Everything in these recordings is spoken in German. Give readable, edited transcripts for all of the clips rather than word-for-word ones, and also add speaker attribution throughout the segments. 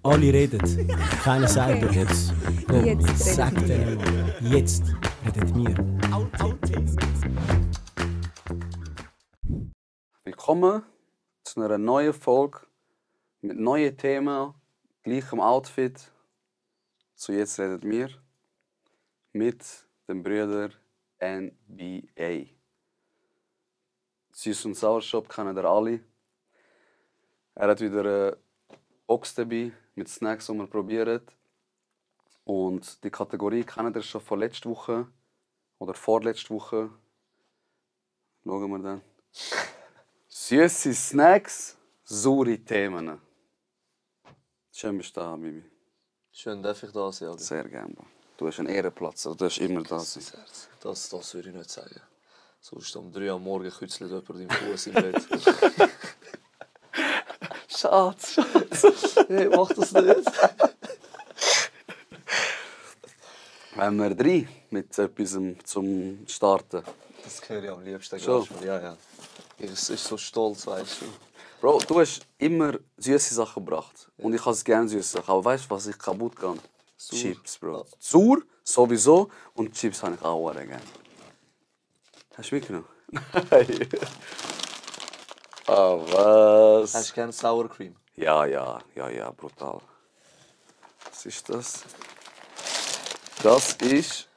Speaker 1: Alle reden, keiner sagt
Speaker 2: Okay.
Speaker 1: jetzt.
Speaker 2: Jetzt
Speaker 1: Sag
Speaker 2: redet
Speaker 1: denen mal, jetzt redet wir.
Speaker 3: Willkommen zu einer neuen Folge mit neuen Themen, gleichem Outfit. Zu jetzt redet wir mit dem Brüder NBA. Süß und Sauershop kennen ihr alle. Er hat wieder eine Box dabei mit Snacks, die wir probieren. Und die Kategorie kennt ihr schon von letzter Woche oder vorletzter Woche. Schauen wir dann. Süße Snacks, saure Themen. Schön bist du da, Bibi.
Speaker 4: Schön, darf ich da sein? Oder?
Speaker 3: Sehr gerne. Du hast einen Ehrenplatz, also du hast immer da sein.
Speaker 4: Das würde ich nicht sagen. Sonst um 3 Uhr am Morgen kützelt jemand im Fuß im Bett.
Speaker 3: Schatz.
Speaker 4: Hey, mach das nicht!
Speaker 3: Wenn wir drei mit etwas zum Starten.
Speaker 4: Das höre ich am liebsten.
Speaker 3: Schon?
Speaker 4: Ja, ja. Ich bin so stolz, weißt du.
Speaker 3: Bro, du hast immer süße Sachen gebracht. Und ich habe es gerne süße Sachen. Aber weißt du, was ich kaputt kann?
Speaker 4: Sauer.
Speaker 3: Chips, Bro. Sauer, sowieso. Und Chips habe ich auch sehr gerne. Hast du mitgenommen? Nein. Ah, was?
Speaker 4: Hast du gerne Sour Cream?
Speaker 3: Ja, brutal. Was ist das? Das ist...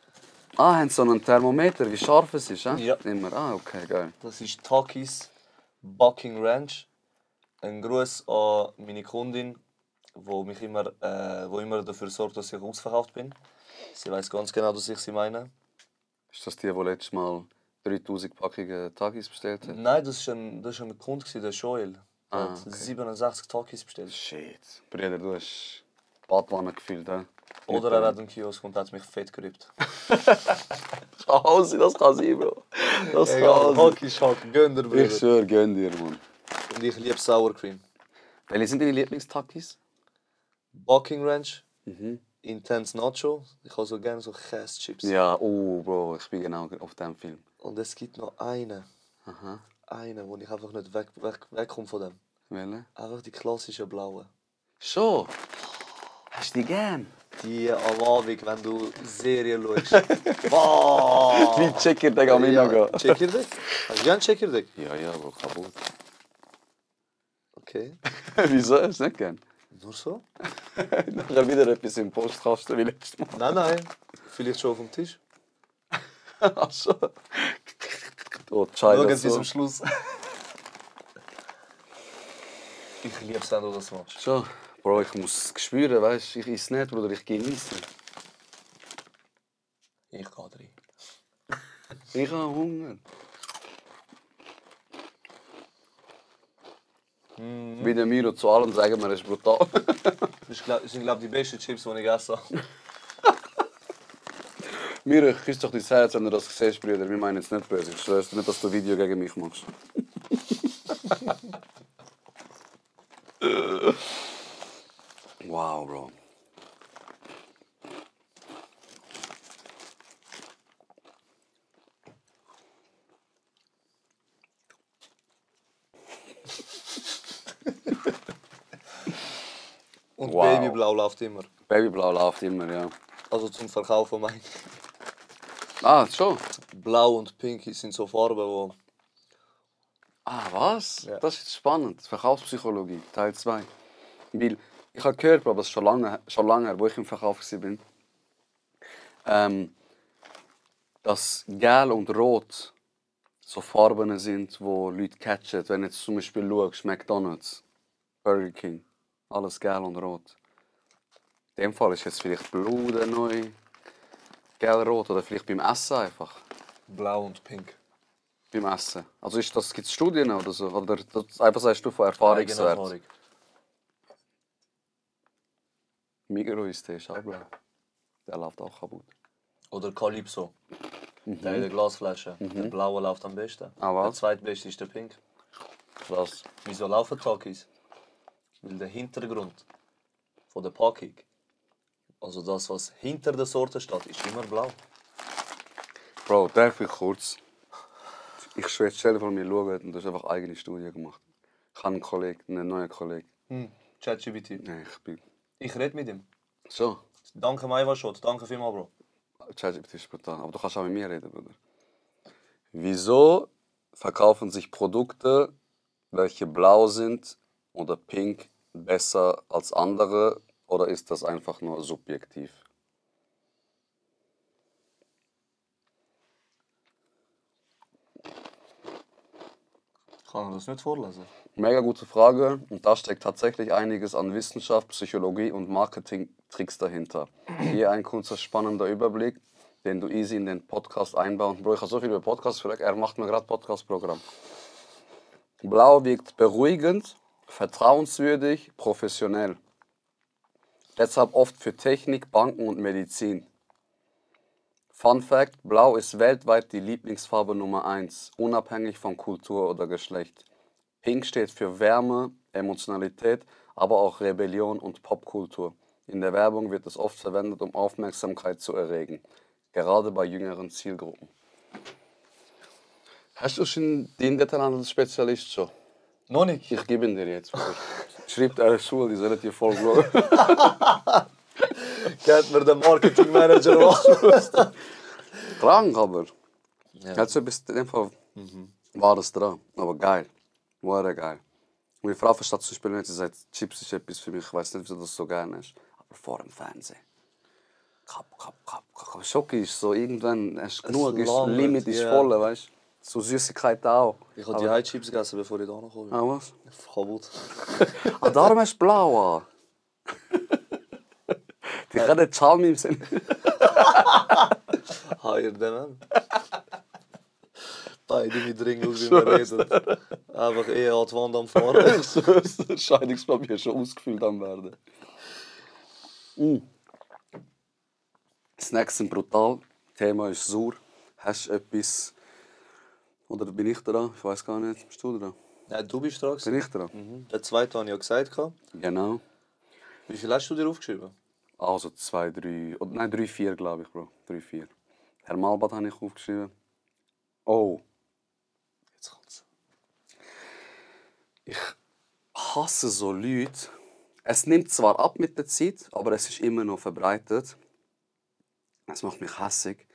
Speaker 3: Ah, haben so einen Thermometer, wie scharf es ist,
Speaker 4: Ja.
Speaker 3: Immer. Ah, okay, geil.
Speaker 4: Das ist Takis Bucking Ranch. Ein Gruß an meine Kundin, wo immer dafür sorgt, dass ich ausverkauft bin. Sie weiß ganz genau, dass ich sie meine.
Speaker 3: Ist das die letztes Mal 3000 Packungen Takis bestellt hat?
Speaker 4: Nein, das war ein Kunde, der Joel. Der
Speaker 3: Ah,
Speaker 4: hat
Speaker 3: okay.
Speaker 4: 67 Takis bestellt.
Speaker 3: Shit. Bruder, du hast Badwanne gefühlt, hä?
Speaker 4: Oder er hat einen Kiosk und hat mich fett gerübt.
Speaker 3: Das kann sein, Bro. Das kann sein.
Speaker 4: Hack ist Hack, gönn dir,
Speaker 3: Ich
Speaker 4: Bruder.
Speaker 3: schwör, gönn dir, Mann.
Speaker 4: Und ich liebe Sour Cream.
Speaker 3: Welche sind deine Lieblingstakis?
Speaker 4: Bucking Ranch, Intense Nacho. Ich habe so gerne so Käsechips.
Speaker 3: Ja, oh, Bro, ich bin genau auf dem Film.
Speaker 4: Und es gibt noch einen.
Speaker 3: Aha.
Speaker 4: Einen, wo ich einfach nicht wegkomme von dem.
Speaker 3: Welche?
Speaker 4: Einfach die klassischen blauen.
Speaker 3: Schon? Hast du die gern?
Speaker 4: Die am Abend, wenn du Serien schaust. Wow!
Speaker 3: Wie Checker, der kann
Speaker 4: Ja,
Speaker 3: gehen.
Speaker 4: Checker-Deck? Hast du gerne Checker-Deck?
Speaker 3: Ja, Bro, kaputt.
Speaker 4: Okay.
Speaker 3: Wieso? Hast du nicht gern?
Speaker 4: Nur so?
Speaker 3: Nachher wieder etwas im Postkasten wie letztes Mal.
Speaker 4: Nein. Vielleicht schon auf dem Tisch.
Speaker 3: Ach so. Oh, die Scheibe.
Speaker 4: Schauen bis zum Schluss. Ich liebe es, wenn du das machst.
Speaker 3: Schon. Bro, ich muss spüren, weißt du, ich esse nicht, Bruder, ich genieße.
Speaker 4: Ich gehe rein.
Speaker 3: Ich habe Hunger. Wie der Miro zu allem sagen wir, es ist brutal.
Speaker 4: Das sind, glaube ich, die besten Chips, die ich gegessen habe.
Speaker 3: Miro, ich küsse doch dein Herz, wenn du das siehst, Brüder. Wir meinen jetzt nicht böse. Ich schwör's dir nicht, dass du ein Video gegen mich machst. Wow, Bro.
Speaker 4: Und
Speaker 3: Wow.
Speaker 4: Babyblau läuft immer.
Speaker 3: Babyblau läuft immer, ja.
Speaker 4: Also zum Verkaufen mein.
Speaker 3: Ah, schon?
Speaker 4: Blau und Pink sind so Farben, wo...
Speaker 3: Ah, was?
Speaker 4: Ja.
Speaker 3: Das ist spannend. Verkaufspsychologie, Teil 2. Weil ich habe gehört, Bro, das ist schon lange her, wo ich im Verkauf war, dass Gel und Rot so Farben sind, die Leute catchen. Wenn du jetzt zum Beispiel schaust, McDonald's, Burger King, alles Gel und Rot. In dem Fall ist jetzt vielleicht Blau der neu, Gel-Rot oder vielleicht beim Essen einfach.
Speaker 4: Blau und Pink.
Speaker 3: Beim Essen. Also gibt es Studien oder so? Oder das einfach sagst du von Erfahrungswert?
Speaker 4: Erfahrung.
Speaker 3: Migros ist auch blau. Der läuft auch kaputt.
Speaker 4: Oder Calypso. Der in der Glasflasche. Der blaue läuft am besten.
Speaker 3: Ah, was?
Speaker 4: Der zweitbeste ist der Pink.
Speaker 3: Krass.
Speaker 4: Wieso laufen Takis? Weil der Hintergrund von der Packung, also das, was hinter der Sorte steht, ist immer blau.
Speaker 3: Bro, darf ich kurz? Ich schwöre, stell dir vor mir schauen und du hast einfach eigene Studie gemacht. Ich habe einen Kollegen, einen neuen Kollegen.
Speaker 4: ChatGPT.
Speaker 3: Nein, ich bin...
Speaker 4: Ich rede mit ihm.
Speaker 3: So.
Speaker 4: Danke, Maiwa-Shot. Danke vielmals, Bro.
Speaker 3: ChatGPT ist brutal. Aber du kannst auch mit mir reden, Bruder. Wieso verkaufen sich Produkte, welche blau sind oder pink, besser als andere? Oder ist das einfach nur subjektiv?
Speaker 4: Kann er das nicht vorlesen?
Speaker 3: Mega gute Frage. Und da steckt tatsächlich einiges an Wissenschaft, Psychologie und Marketing-Tricks dahinter. Hier ein kurzer, spannender Überblick, den du easy in den Podcast einbauen. Bro, ich habe so viel über Podcasts gesagt, er macht mir gerade Podcast-Programm. Blau wirkt beruhigend, vertrauenswürdig, professionell. Deshalb oft für Technik, Banken und Medizin. Fun Fact: Blau ist weltweit die Lieblingsfarbe Nummer 1, unabhängig von Kultur oder Geschlecht. Pink steht für Wärme, Emotionalität, aber auch Rebellion und Popkultur. In der Werbung wird es oft verwendet, um Aufmerksamkeit zu erregen, gerade bei jüngeren Zielgruppen. Hast du schon den Detailhandelsspezialist schon?
Speaker 4: Noch nicht.
Speaker 3: Ich gebe ihn dir jetzt. Schreibt er Schule, die sollen dir voll glauben.
Speaker 4: Kennt mir den Marketingmanager an.
Speaker 3: Krank, aber.
Speaker 4: Ja.
Speaker 3: Also bis in dem Fall war das dran. Aber geil. War geil. Meine Frau versteht zum Beispiel nicht, sie sagt, Chips ist etwas für mich, ich weiß nicht, wieso das so gerne ist. Aber vor dem Fernsehen. Kap. Schoki ist so, irgendwann hast du genug, ist,
Speaker 4: langt,
Speaker 3: Limit ist
Speaker 4: ja.
Speaker 3: voll, weißt du? So Süßigkeiten auch.
Speaker 4: Ich habe die High-Chips gegessen, bevor ich da noch komme.
Speaker 3: Ah, was?
Speaker 4: Kaputt.
Speaker 3: Ah, darum hast du blau an. Die können Charme im Sinn.
Speaker 4: Higher than man. Beide mit Ringlos, wie wir reden. Einfach eher an die Wand am Fahren.
Speaker 3: Das Scheidungspapier ist schon ausgefüllt am werden. Snacks sind brutal. Thema ist sauer. Hast du etwas... Oder bin ich dran? Ich weiß gar nicht. Bist du dran?
Speaker 4: Nein, du bist dran.
Speaker 3: Bin ich dran?
Speaker 4: Der zweite habe ich ja gesagt.
Speaker 3: Genau.
Speaker 4: Wie viel hast du dir aufgeschrieben?
Speaker 3: Also 2, 3... Oder nein, 3, 4 glaube ich, Bro. 3, 4. Herr Malbad habe ich aufgeschrieben. Oh.
Speaker 4: Jetzt kommt's.
Speaker 3: Ich hasse so Leute. Es nimmt zwar ab mit der Zeit, aber es ist immer noch verbreitet. Es macht mich hässig.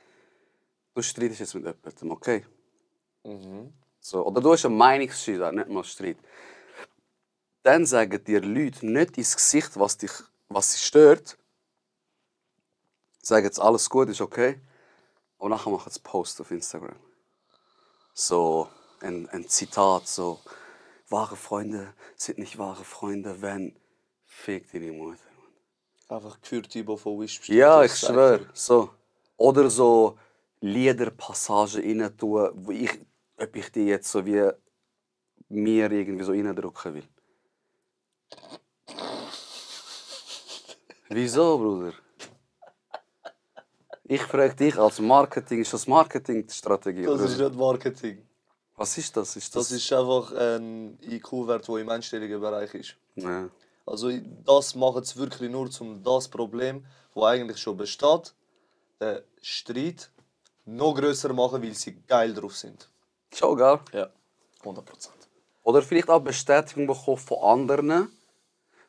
Speaker 3: Du streitest jetzt mit jemandem, okay? So, oder du hast einen Meinungsstreit, nicht mal Streit. Dann sagen dir Leute nicht ins Gesicht, was sie stört. Sagen jetzt, alles gut, ist okay. Aber nachher machen sie einen Post auf Instagram. So ein Zitat, so: Wahre Freunde sind nicht wahre Freunde, wenn... Fick deine Mutter.
Speaker 4: Einfach Kürtibo von Wish.
Speaker 3: Ja, ich schwöre. So. Oder so Liederpassagen rein tun, ob ich die jetzt so wie mir irgendwie so reindrücken will. Wieso, Bruder? Ich frage dich als Marketing, ist das Marketingstrategie?
Speaker 4: Das
Speaker 3: oder?
Speaker 4: ist nicht Marketing.
Speaker 3: Was ist das?
Speaker 4: Das ist einfach ein IQ-Wert, der im einstelligen Bereich ist.
Speaker 3: Ja.
Speaker 4: Also das machen sie wirklich nur, um das Problem, das eigentlich schon besteht, den Streit noch grösser machen, weil sie geil drauf sind.
Speaker 3: Schon, gell?
Speaker 4: Ja, 100%.
Speaker 3: Oder vielleicht auch Bestätigung bekommen von anderen.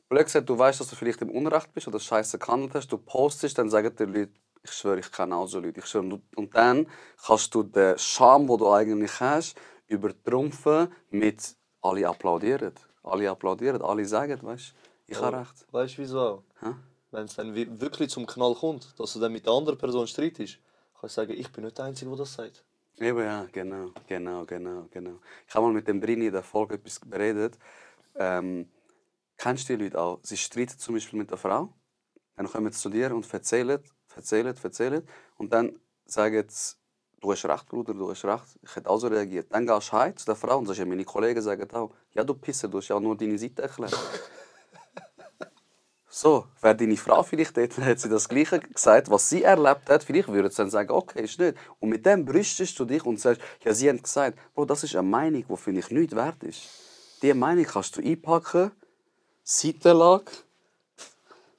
Speaker 3: Blöd gesagt, du weißt, dass du vielleicht im Unrecht bist oder Scheiße gehandelt hast. Du postest, dann sagen dir Leute, ich schwöre, ich kenne auch so Leute. Ich schwöre. Und dann kannst du den Charme, den du eigentlich hast, übertrumpfen mit alle applaudieren. Alle applaudieren, alle sagen, weißt du, ich habe recht.
Speaker 4: Weißt du wieso auch?
Speaker 3: Hä?
Speaker 4: Wenn es dann wirklich zum Knall kommt, dass du dann mit der anderen Person streitest, kannst du sagen, ich bin nicht der Einzige, der das sagt.
Speaker 3: Eben, ja, genau. Ich habe mal mit dem Brini in der Folge etwas beredet. Kennst du die Leute auch? Sie streiten zum Beispiel mit der Frau, dann kommen sie zu dir und erzählen. Und dann sagen sie, du hast recht, Bruder, du hast recht. Ich hätte auch so reagiert. Dann gehst du heim zu der Frau und sagst, ja, meine Kollegen sagen auch, ja, du Pisser, du hast ja auch nur deine Seite erklärt. So, wäre deine Frau vielleicht dort, dann hat sie das Gleiche gesagt, was sie erlebt hat. Vielleicht würde sie dann sagen, okay, ist nicht. Und mit dem brüstest du dich und sagst, ja, sie haben gesagt, Bro, das ist eine Meinung, die vielleicht nichts wert ist. Diese Meinung kannst du einpacken, Seitenlage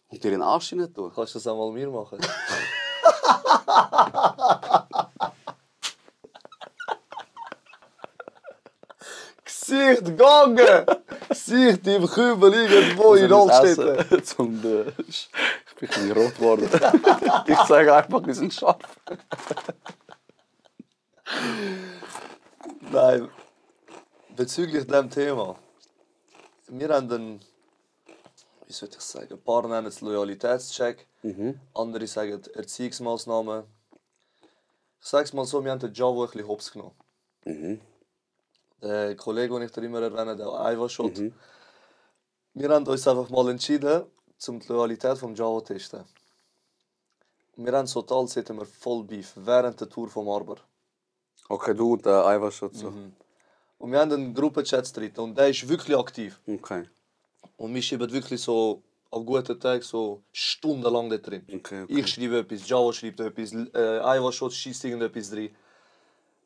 Speaker 3: und dir in den Arsch hinein tun.
Speaker 4: Kannst du das einmal mir machen? Gesicht gegangen! Sicht im Kübel irgendwo in Altstädten.
Speaker 3: Ich bin ein bisschen rot geworden. Ich sage einfach, die sind scharf.
Speaker 4: Nein, bezüglich diesem Thema. Wir haben einen, wie soll ich sagen, ein paar nennen es Loyalitätscheck, andere sagen Erziehungsmaßnahmen. Ich sage es mal so, wir haben den Javo ein bisschen hops genommen. Der Kollege, den ich dir immer erwähne, der Iva-Shot. Wir haben uns einfach mal entschieden, um die Loyalität vom Javo zu testen. Wir haben total wir voll Beef während der Tour vom Arbor.
Speaker 3: Okay, du und der Iva-Shot so.
Speaker 4: Und wir haben einen Gruppenchat drin und der ist wirklich aktiv.
Speaker 3: Okay.
Speaker 4: Und wir schreiben wirklich so auf guten Tagen so stundenlang da drin.
Speaker 3: Okay.
Speaker 4: Ich schreibe etwas, Javo schreibt etwas, Iva-Shot schießt irgendetwas drin.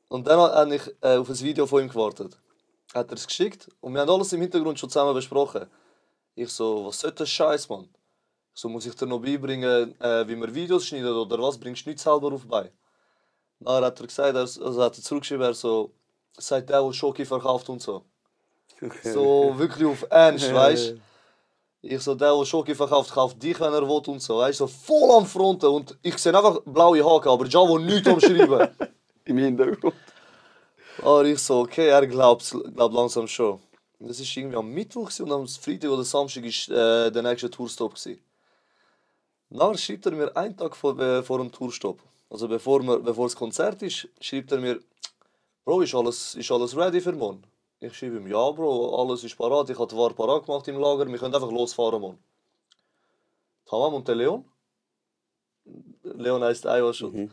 Speaker 4: Und dann habe ich auf ein Video von ihm gewartet. Hat er es geschickt und wir haben alles im Hintergrund schon zusammen besprochen. Ich so, was soll das Scheiß, Mann? So, muss ich dir noch beibringen, wie man Videos schneidet oder was? Bringst du nichts selber auf bei? Dann hat er gesagt, also hat er zurückgeschrieben, sagt der Schoki verkauft und so.
Speaker 3: Okay.
Speaker 4: So wirklich auf Ernst, weißt du? Ich so, der Schoki verkauft, kauft dich, wenn er will und so. Weißt du, so voll am Fronten und ich sehe einfach blaue Haken, aber Javo nichts am Schreiben.
Speaker 3: Im Hintergrund.
Speaker 4: Aber ich so, okay, er glaubt langsam schon. Das war irgendwie am Mittwoch und am Freitag oder Samstag war der nächste Tourstop. Dann schreibt er mir einen Tag vor dem Tourstop. Also bevor das Konzert ist, schreibt er mir, Bro, ist alles ready für morgen? Ich schreibe ihm, ja Bro, alles ist parat, ich habe die Ware parat gemacht im Lager, wir können einfach losfahren morgen. Tamam, und der Leon? Leon heisst Iva schon.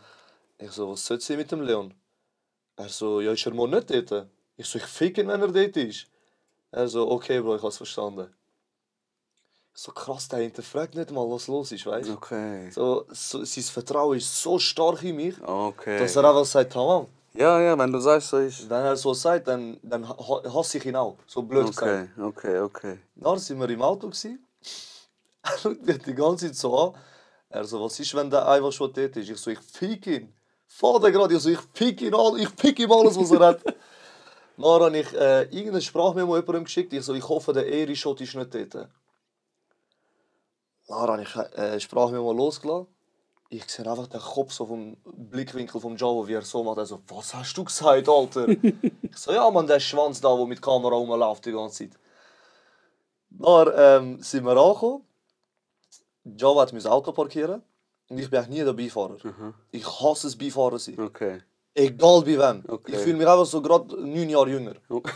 Speaker 4: Ich so, was soll sie mit dem Leon? Er so, ja, ist er morgen nicht dort? Ich so, ich fick ihn, wenn er dort ist. Er so, okay Bro, ich hab's verstanden. So krass, der hinterfragt nicht mal, was los ist, weißt du?
Speaker 3: Okay.
Speaker 4: So, sein Vertrauen ist so stark in mich,
Speaker 3: Okay.
Speaker 4: dass er einfach sagt, tamam.
Speaker 3: Ja, wenn du sagst, so ist.
Speaker 4: Wenn er so sagt, dann hasse ich ihn auch. So blöd gesagt.
Speaker 3: Okay.
Speaker 4: Dann sind wir im Auto. Er schaut mich die ganze Zeit so an. Er so, was ist, wenn der einfach schon dort ist? Ich so, ich fick ihn. Fahr den gerade. Ich so, ich fick ihm alles, was er hat. Dann habe ich irgendeine Sprachmemo jemandem geschickt. Ich so, ich hoffe, der Eri-Shot ist nicht dort. Dann habe ich Sprachmemo losgelassen. Ich sehe einfach den Kopf so vom Blickwinkel vom Javo, wie er so macht. Er so, was hast du gesagt, Alter? Ich so, ja Mann, der Schwanz da, der mit der Kamera rumläuft die ganze Zeit. Dann sind wir angekommen. Javo hat mein Auto parkieren. Und ich bin eigentlich nie der Beifahrer. Ich hasse es, Beifahrer sein.
Speaker 3: Okay.
Speaker 4: Egal bei wem.
Speaker 3: Okay.
Speaker 4: Ich fühle mich einfach so gerade 9 Jahre jünger.
Speaker 3: Okay.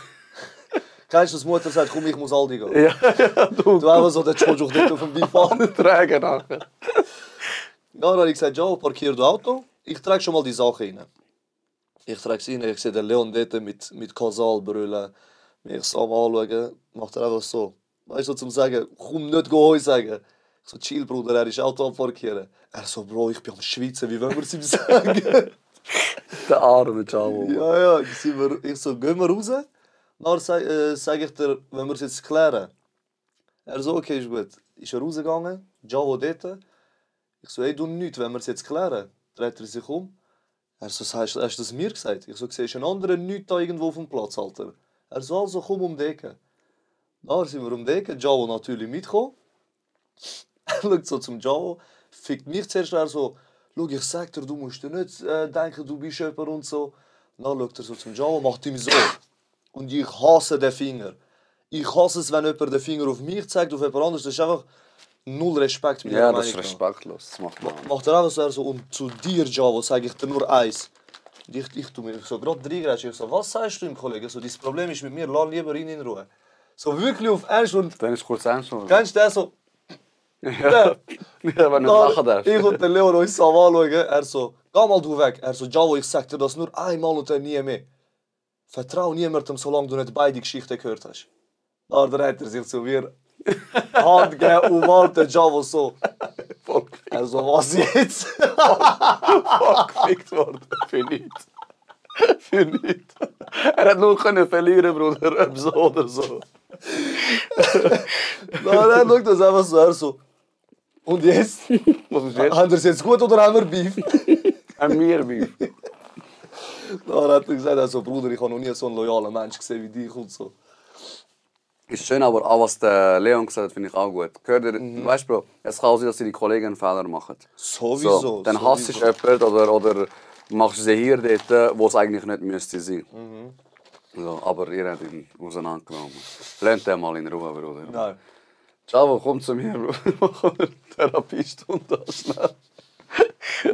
Speaker 4: Kennst du, dass die Mutter sagt, komm, ich muss Aldi gehen?
Speaker 3: Ja, du.
Speaker 4: Du einfach so, der Jojo nicht auf dem Beifahrer.
Speaker 3: Träger nachher.
Speaker 4: Dann habe ich gesagt, Joe, parkier das Auto. Ich trage schon mal die Sachen rein. Ich trage es rein, ich sehe den Leon dort mit Kasal brüllen. Mich so am anschauen, macht er einfach so. Weißt du, zum sagen, komm nicht Heu sagen. Ich so, chill Bruder, er ist Auto parkieren. Er so, Bro, ich bin am Schwitzen, wie wollen wir es ihm sagen?
Speaker 3: Der arme Javo.
Speaker 4: Ja, ich so, gehen wir raus? Dann sage ich dir, wenn wir es jetzt klären. Er so, okay, ist gut. Ist er rausgegangen, Javo dort. Ich so, ey, du nichts, wenn wir es jetzt klären. Dreht er sich um. Er so, hast du das mir gesagt? Ich so, siehst du einen anderen nichts da irgendwo auf dem Platz, Alter? Er so, also komm um die Ecke. Dann sind wir um die Ecke, Javo natürlich mitgekommen. Er schaut so zum Javo, fickt mich zuerst, er so, schau, ich sag dir, du musst dir nicht denken, du bist jemand und so. Dann schaut er so zum Javo, macht ihm so. Und ich hasse den Finger. Ich hasse es, wenn jemand den Finger auf mich zeigt, auf jemand anderes. Das ist einfach null Respekt.
Speaker 3: Ja, das ist respektlos. Das macht man.
Speaker 4: Macht er einfach so, und zu dir, Javo, sage ich dir nur eins. Und ich tue mir so gerade reingrätschen. Ich so, was sagst du ihm, Kollege? So, dein Problem ist mit mir, lass lieber ihn in Ruhe. So wirklich auf Ernst. Und
Speaker 3: Dann ist kurz ernst.
Speaker 4: kennst du den so?
Speaker 3: Ja, wenn du lachen darfst.
Speaker 4: Ich und der Leon uns so anschauen. Er so, geh mal du weg. Er so, Javo, ich sag dir das nur einmal und dann nie mehr. Vertrau niemandem, solange du nicht beide Geschichten gehört hast. Dann dreht er sich zu mir. Hand gegeben, umarmt den Javo so. Er so, was jetzt?
Speaker 3: Gefickt worden. Für nichts. Für nichts. Er hat nur können verlieren, Bruder. Ob so oder so.
Speaker 4: Dann schaut das einfach so. Er so, und jetzt?
Speaker 3: Was ist jetzt?
Speaker 4: Haben wir es jetzt gut oder haben wir Beef?
Speaker 3: Haben wir Beef.
Speaker 4: Dann hat er gesagt, also, Bruder, ich habe noch nie so einen loyalen Mensch gesehen wie dich und so.
Speaker 3: Ist schön, aber auch was der Leon gesagt hat, finde ich auch gut. Gehört ihr, weißt du, Bro, es kann auch sein, dass deine Kollegen einen Fehler machen.
Speaker 4: Sowieso.
Speaker 3: So, dann hasst du jemanden oder machst sie hier dort, wo es eigentlich nicht müsste sein. So, aber ihr habt ihn auseinandergenommen. Lernt den mal in Ruhe, Bruder.
Speaker 4: Nein.
Speaker 3: Ciao, komm zu mir, Bro. Machen wir eine Therapiestunde schnell.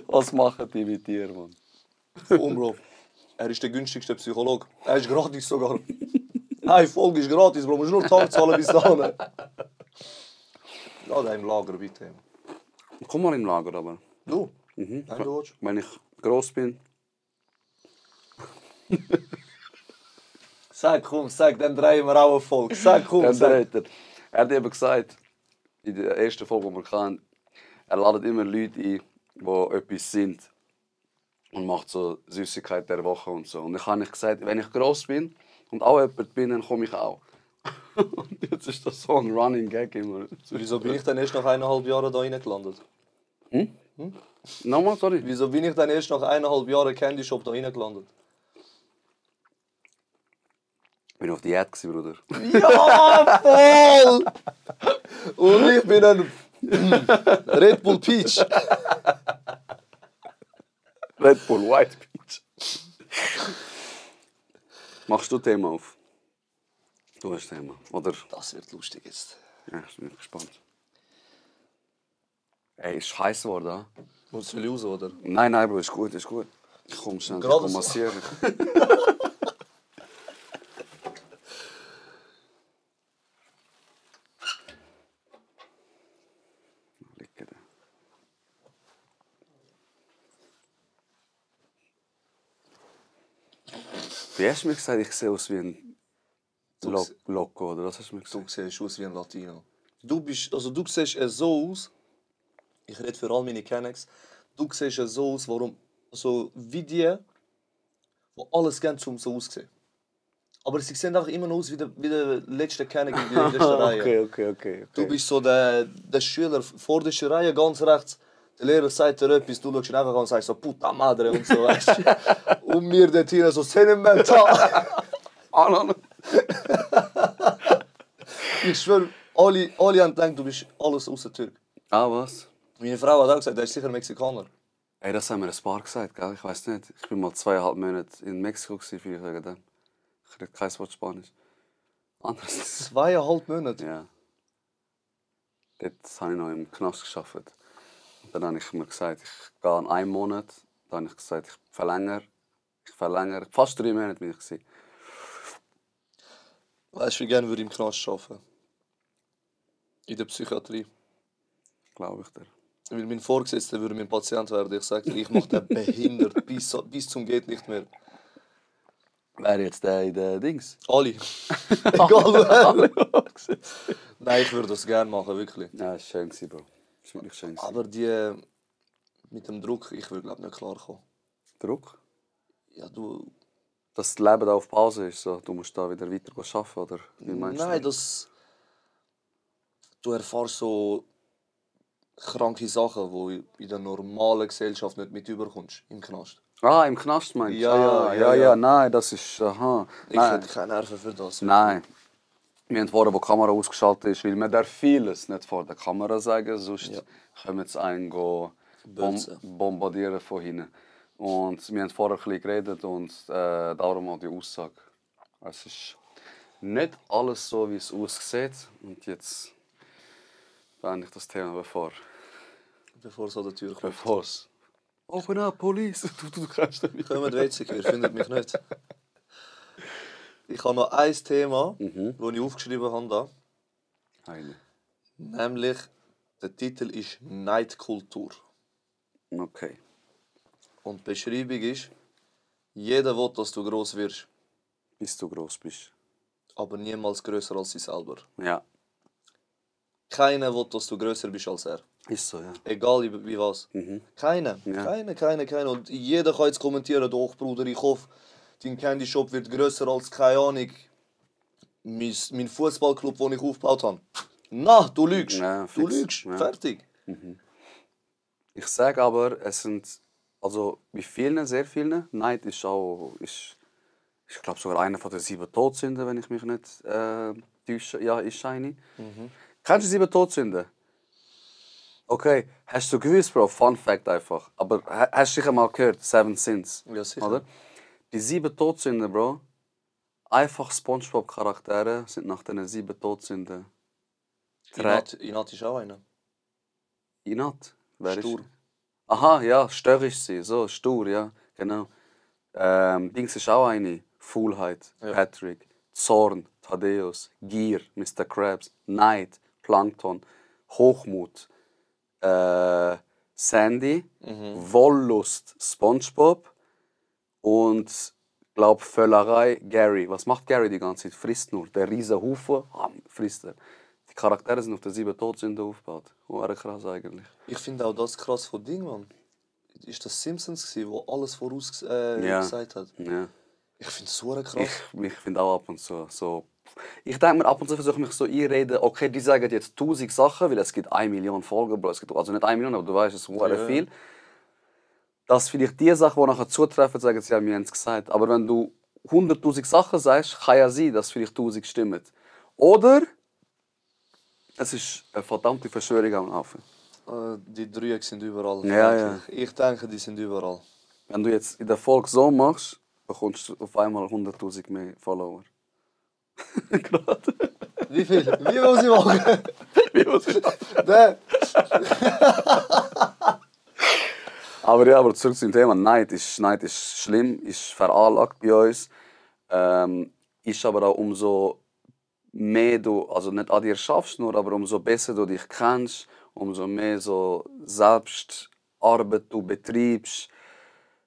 Speaker 3: Was machen die mit dir, Mann?
Speaker 4: Komm, Bro. Er ist der günstigste Psychologe. Er ist gratis sogar. Eine Folge ist gratis, Bro. Du musst nur Tag zahlen bis dahin. Lass im Lager, bitte.
Speaker 3: Komm mal im Lager, aber.
Speaker 4: Du? Nein, du willst.
Speaker 3: Wenn ich gross bin.
Speaker 4: Sag, komm, sag, dann drehen wir auch eine Folge. Sag, komm,
Speaker 3: Er
Speaker 4: sag.
Speaker 3: hat eben gesagt, in der ersten Folge, die wir kennen, er ladet immer Leute ein, die etwas sind. Und macht so Süßigkeit der Woche und so. Und ich habe nicht gesagt, wenn ich gross bin und auch jemand bin, dann komme ich auch. Und jetzt ist das so ein Running Gag immer.
Speaker 4: Wieso bin ich dann erst nach 1,5 Jahren da reingelandet?
Speaker 3: Nochmal, sorry.
Speaker 4: Wieso bin ich dann erst nach 1,5 Jahren Candy Shop da reingelandet?
Speaker 3: Ich bin auf Diät, Bruder.
Speaker 4: Ja, voll! Und ich bin ein Red Bull Peach.
Speaker 3: Red Bull White Peach. Machst du Thema auf? Du hast Thema, oder?
Speaker 4: Das wird lustig jetzt.
Speaker 3: Ja, ich bin gespannt. Ey, ist scheiße geworden, ah?
Speaker 4: Muss ich raus, oder?
Speaker 3: Nein, nein, Bro, ist gut, ist gut. Ich komme schnell, ich
Speaker 4: Gerade
Speaker 3: komm
Speaker 4: so.
Speaker 3: massieren. Liegen da. Wie hast du mir gesagt, ich sehe aus wie ein Loco, oder was hast du mir
Speaker 4: Du
Speaker 3: gesagt?
Speaker 4: siehst aus wie ein Latino. Du siehst so aus, ich rede für all meine Kennex, du siehst so aus, warum, so wie die, die alles gern zum so aussehen. Aber sie sehen einfach immer noch aus wie der letzte Kennex in der ersten Reihe.
Speaker 3: Okay.
Speaker 4: Du bist so der Schüler vor der Reihe, ganz rechts. Der Lehrer sagt dir etwas, du schaust ihn einfach an und sagst so «Puta madre» und so, weißt du. Und wir dort hinten so «Sentimental». Ich schwöre, alle haben gedacht, du bist alles außer Türk.
Speaker 3: Ah, was?
Speaker 4: Meine Frau hat auch gesagt, der ist sicher Mexikaner.
Speaker 3: Ey, das haben mir ein paar gesagt, gell? Ich weiß nicht. Ich bin mal 2,5 Monate in Mexiko gewesen, vielleicht wegen dem. Ich rede kein Wort Spanisch. Anders.
Speaker 4: 2,5 Monate?
Speaker 3: Ja. Dort habe ich noch im Knast gearbeitet. Und dann habe ich mir gesagt, ich gehe in einem Monat. Dann habe ich gesagt, ich verlängere. Fast 3 Monate bin ich gewesen.
Speaker 4: Weißt du, wie gerne würde ich im Knast arbeiten? In der Psychiatrie.
Speaker 3: Glaube ich dir.
Speaker 4: Weil mein Vorgesetzter würde mein Patient werden. Ich sage dir, ich mache den behindert bis zum geht nicht mehr.
Speaker 3: Wer jetzt der in den Dings?
Speaker 4: Alle. Egal wer. Nein, ich würde das gerne machen, wirklich.
Speaker 3: Ja, das war schön, Bro. Das war wirklich schön.
Speaker 4: Aber die mit dem Druck, ich würde glaube nicht klarkommen.
Speaker 3: Druck?
Speaker 4: Ja, du...
Speaker 3: Dass das Leben da auf Pause ist, so. Du musst da wieder weiter arbeiten, oder wie meinst
Speaker 4: Nein,
Speaker 3: du?
Speaker 4: du erfährst so kranke Sachen, die du in der normalen Gesellschaft nicht mit überkommst, im Knast.
Speaker 3: Ah, im Knast meinst du?
Speaker 4: Ja.
Speaker 3: Nein, das ist... Aha.
Speaker 4: Ich
Speaker 3: Nein.
Speaker 4: hätte keine Nerven für das.
Speaker 3: Nein. Wir haben vorher, wo die Kamera ausgeschaltet ist, weil man darf vieles nicht vor der Kamera sagen, sonst können sie einen
Speaker 4: Bölzen.
Speaker 3: bombardieren von hinten. Und wir haben vorher ein bisschen geredet und darum auch die Aussage. Es ist nicht alles so, wie es aussieht. Und jetzt beende ich das Thema, bevor
Speaker 4: Bevor es an der Tür kommt.
Speaker 3: es... Open up, Police! Du kannst nicht.
Speaker 4: Kommt WC, ihr findet mich nicht. Ich habe noch ein Thema, das ich aufgeschrieben habe. Da.
Speaker 3: Eine.
Speaker 4: Nämlich, der Titel ist Neidkultur.
Speaker 3: Okay.
Speaker 4: Und die Beschreibung ist, jeder will, dass du gross wirst,
Speaker 3: Bis du gross bist.
Speaker 4: aber niemals grösser als sie selber.
Speaker 3: Ja.
Speaker 4: Keiner will, dass du grösser bist als er.
Speaker 3: Ist so, ja.
Speaker 4: Egal wie was. Keiner.
Speaker 3: Ja.
Speaker 4: Keiner. Und jeder kann jetzt kommentieren, doch Bruder, ich hoffe, dein Candy Shop wird grösser als, keine Ahnung, mein Fußballclub, den ich aufgebaut habe. Na, du lügst.
Speaker 3: Ja,
Speaker 4: Du
Speaker 3: fix.
Speaker 4: lügst.
Speaker 3: Ja.
Speaker 4: Fertig.
Speaker 3: Ich sage aber, es sind, also bei vielen, sehr vielen, Neid ist auch, ich glaube sogar einer von den 7 Todsünden, wenn ich mich nicht täusche. Ja, ist eine. Kennst du 7 Todsünden? Okay, hast du gewusst, Bro? Fun Fact einfach. Aber hast du sicher mal gehört, Seven Sins?
Speaker 4: Ja, sicher.
Speaker 3: Oder? Die 7 Todsünden, Bro. Einfach SpongeBob-Charaktere sind nach den 7 Todsünden.
Speaker 4: Inat ist auch einer.
Speaker 3: Inat? Wer
Speaker 4: Stur.
Speaker 3: ist? Aha, ja, stör ist sie. So, stur, ja, genau. Dings ist auch eine. Faulheit,
Speaker 4: Ja.
Speaker 3: Patrick. Zorn, Thaddeus. Gier, Mr. Krabs. Neid, Plankton. Hochmut, Sandy. Wollust, SpongeBob. Und, glaub, Völlerei, Gary. Was macht Gary die ganze Zeit? Frisst nur. Der riesen Haufen, frisst er. Die Charaktere sind auf der 7 Todsünden aufgebaut. Wäre krass eigentlich.
Speaker 4: Ich finde auch das krass von Ding, Mann. Ist das Simpsons gewesen, wo alles
Speaker 3: Ja.
Speaker 4: gesagt hat?
Speaker 3: Ja.
Speaker 4: Ich finde es so krass.
Speaker 3: Ich finde auch ab und zu so. Ich denke mir, ab und zu versuche ich mich so einreden, okay, die sagen jetzt 1000 Sachen, weil es gibt 1 Million Folgen, Bro. Es gibt also nicht 1 Million, aber du weißt, es ist
Speaker 4: Ja.
Speaker 3: viel. Dass vielleicht die Sachen, die nachher zutreffen, sagen sie, ja, wir haben es gesagt. Aber wenn du 100'000 Sachen sagst, kann ja sein, dass vielleicht 1000 stimmen. Oder es ist eine verdammte Verschwörung am Laufen.
Speaker 4: Die Dreieck sind überall.
Speaker 3: Ja, ja.
Speaker 4: Ich denke, die sind überall.
Speaker 3: Wenn du jetzt in der Folge so machst, bekommst du auf einmal 100'000 mehr Follower. Gerade.
Speaker 4: Wie viel? Wie muss ich machen?
Speaker 3: Wie muss ich das?
Speaker 4: Der.
Speaker 3: Aber zurück zum Thema. Neid ist schlimm, ist veranlagt bei uns. Ist aber auch umso mehr du, also nicht an dir schaffst, nur, aber umso besser du dich kennst, umso mehr so Selbstarbeit du betreibst.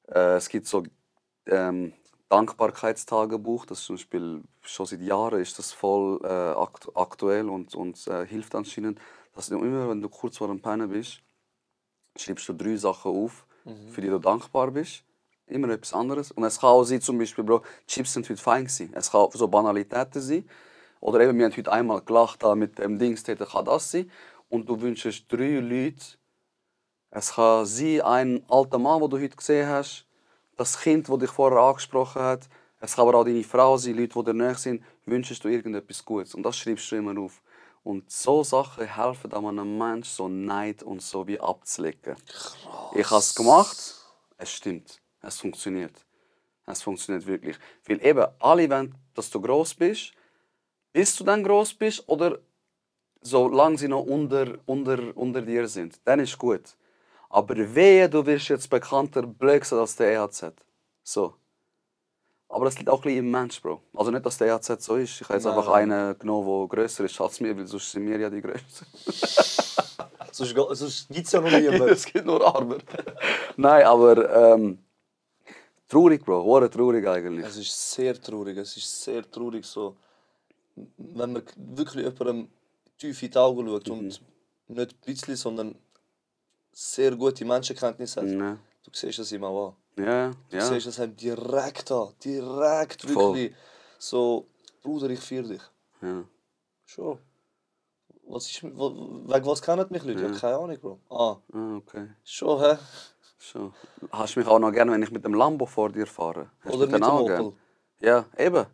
Speaker 3: Es gibt so Dankbarkeitstagebuch, das ist zum Beispiel schon seit Jahren ist das voll aktuell und hilft anscheinend, dass du immer, wenn du kurz vor dem Pennen bist, schreibst du 3 Sachen auf, für die du dankbar bist. Immer etwas anderes. Und es kann auch sein, zum Beispiel, Bro, Chips sind heute fein gewesen. Es kann so Banalitäten sein. Oder eben, wir haben heute einmal gelacht mit dem Dings, kann das sein. Und du wünschst 3 Leute. Es kann sein, ein alter Mann, den du heute gesehen hast, das Kind, das dich vorher angesprochen hat. Es kann aber auch deine Frau sein, Leute, die dir nahe sind. Wünschst du irgendetwas Gutes. Und das schreibst du immer auf. Und so Sachen helfen einem Menschen, so Neid und so wie abzulegen. Krass. Ich habe es gemacht, es stimmt. Es funktioniert. Es funktioniert wirklich. Weil eben alle wollen, dass du gross bist, bis du dann gross bist oder solange sie noch unter dir sind. Dann ist gut. Aber wehe, du wirst jetzt bekannter, blöder als der EHZ. So. Aber das liegt auch ein bisschen im Mensch, Bro. Also nicht, dass der EHZ so ist. Ich habe jetzt einfach einen genommen, der grösser ist als mir, weil sonst sind wir ja die Größten.
Speaker 4: Sonst gibt es ja noch niemanden.
Speaker 3: Es gibt nur Arme. Nein, aber traurig, Bro. Hure traurig eigentlich.
Speaker 4: Es ist sehr traurig. Es ist sehr traurig so, wenn man wirklich jemandem tief in die Augen schaut und nicht ein bisschen, sondern sehr gute Menschenkenntnis hat.
Speaker 3: Ja.
Speaker 4: Du siehst das ihm auch an.
Speaker 3: Ja,
Speaker 4: Du
Speaker 3: ja.
Speaker 4: siehst das ihm direkt an. Direkt, wirklich.
Speaker 3: Voll.
Speaker 4: So, Bruder, ich feiere dich.
Speaker 3: Ja.
Speaker 4: Schon. Wegen was kennen mich Leute? Ja. Keine Ahnung, Bro.
Speaker 3: Ah, okay.
Speaker 4: Schon, hä?
Speaker 3: Schon. Hast du mich auch noch gerne, wenn ich mit dem Lambo vor dir fahre? Hast
Speaker 4: Oder
Speaker 3: du
Speaker 4: mit
Speaker 3: den
Speaker 4: dem
Speaker 3: auch gern?
Speaker 4: Opel.
Speaker 3: Ja, eben.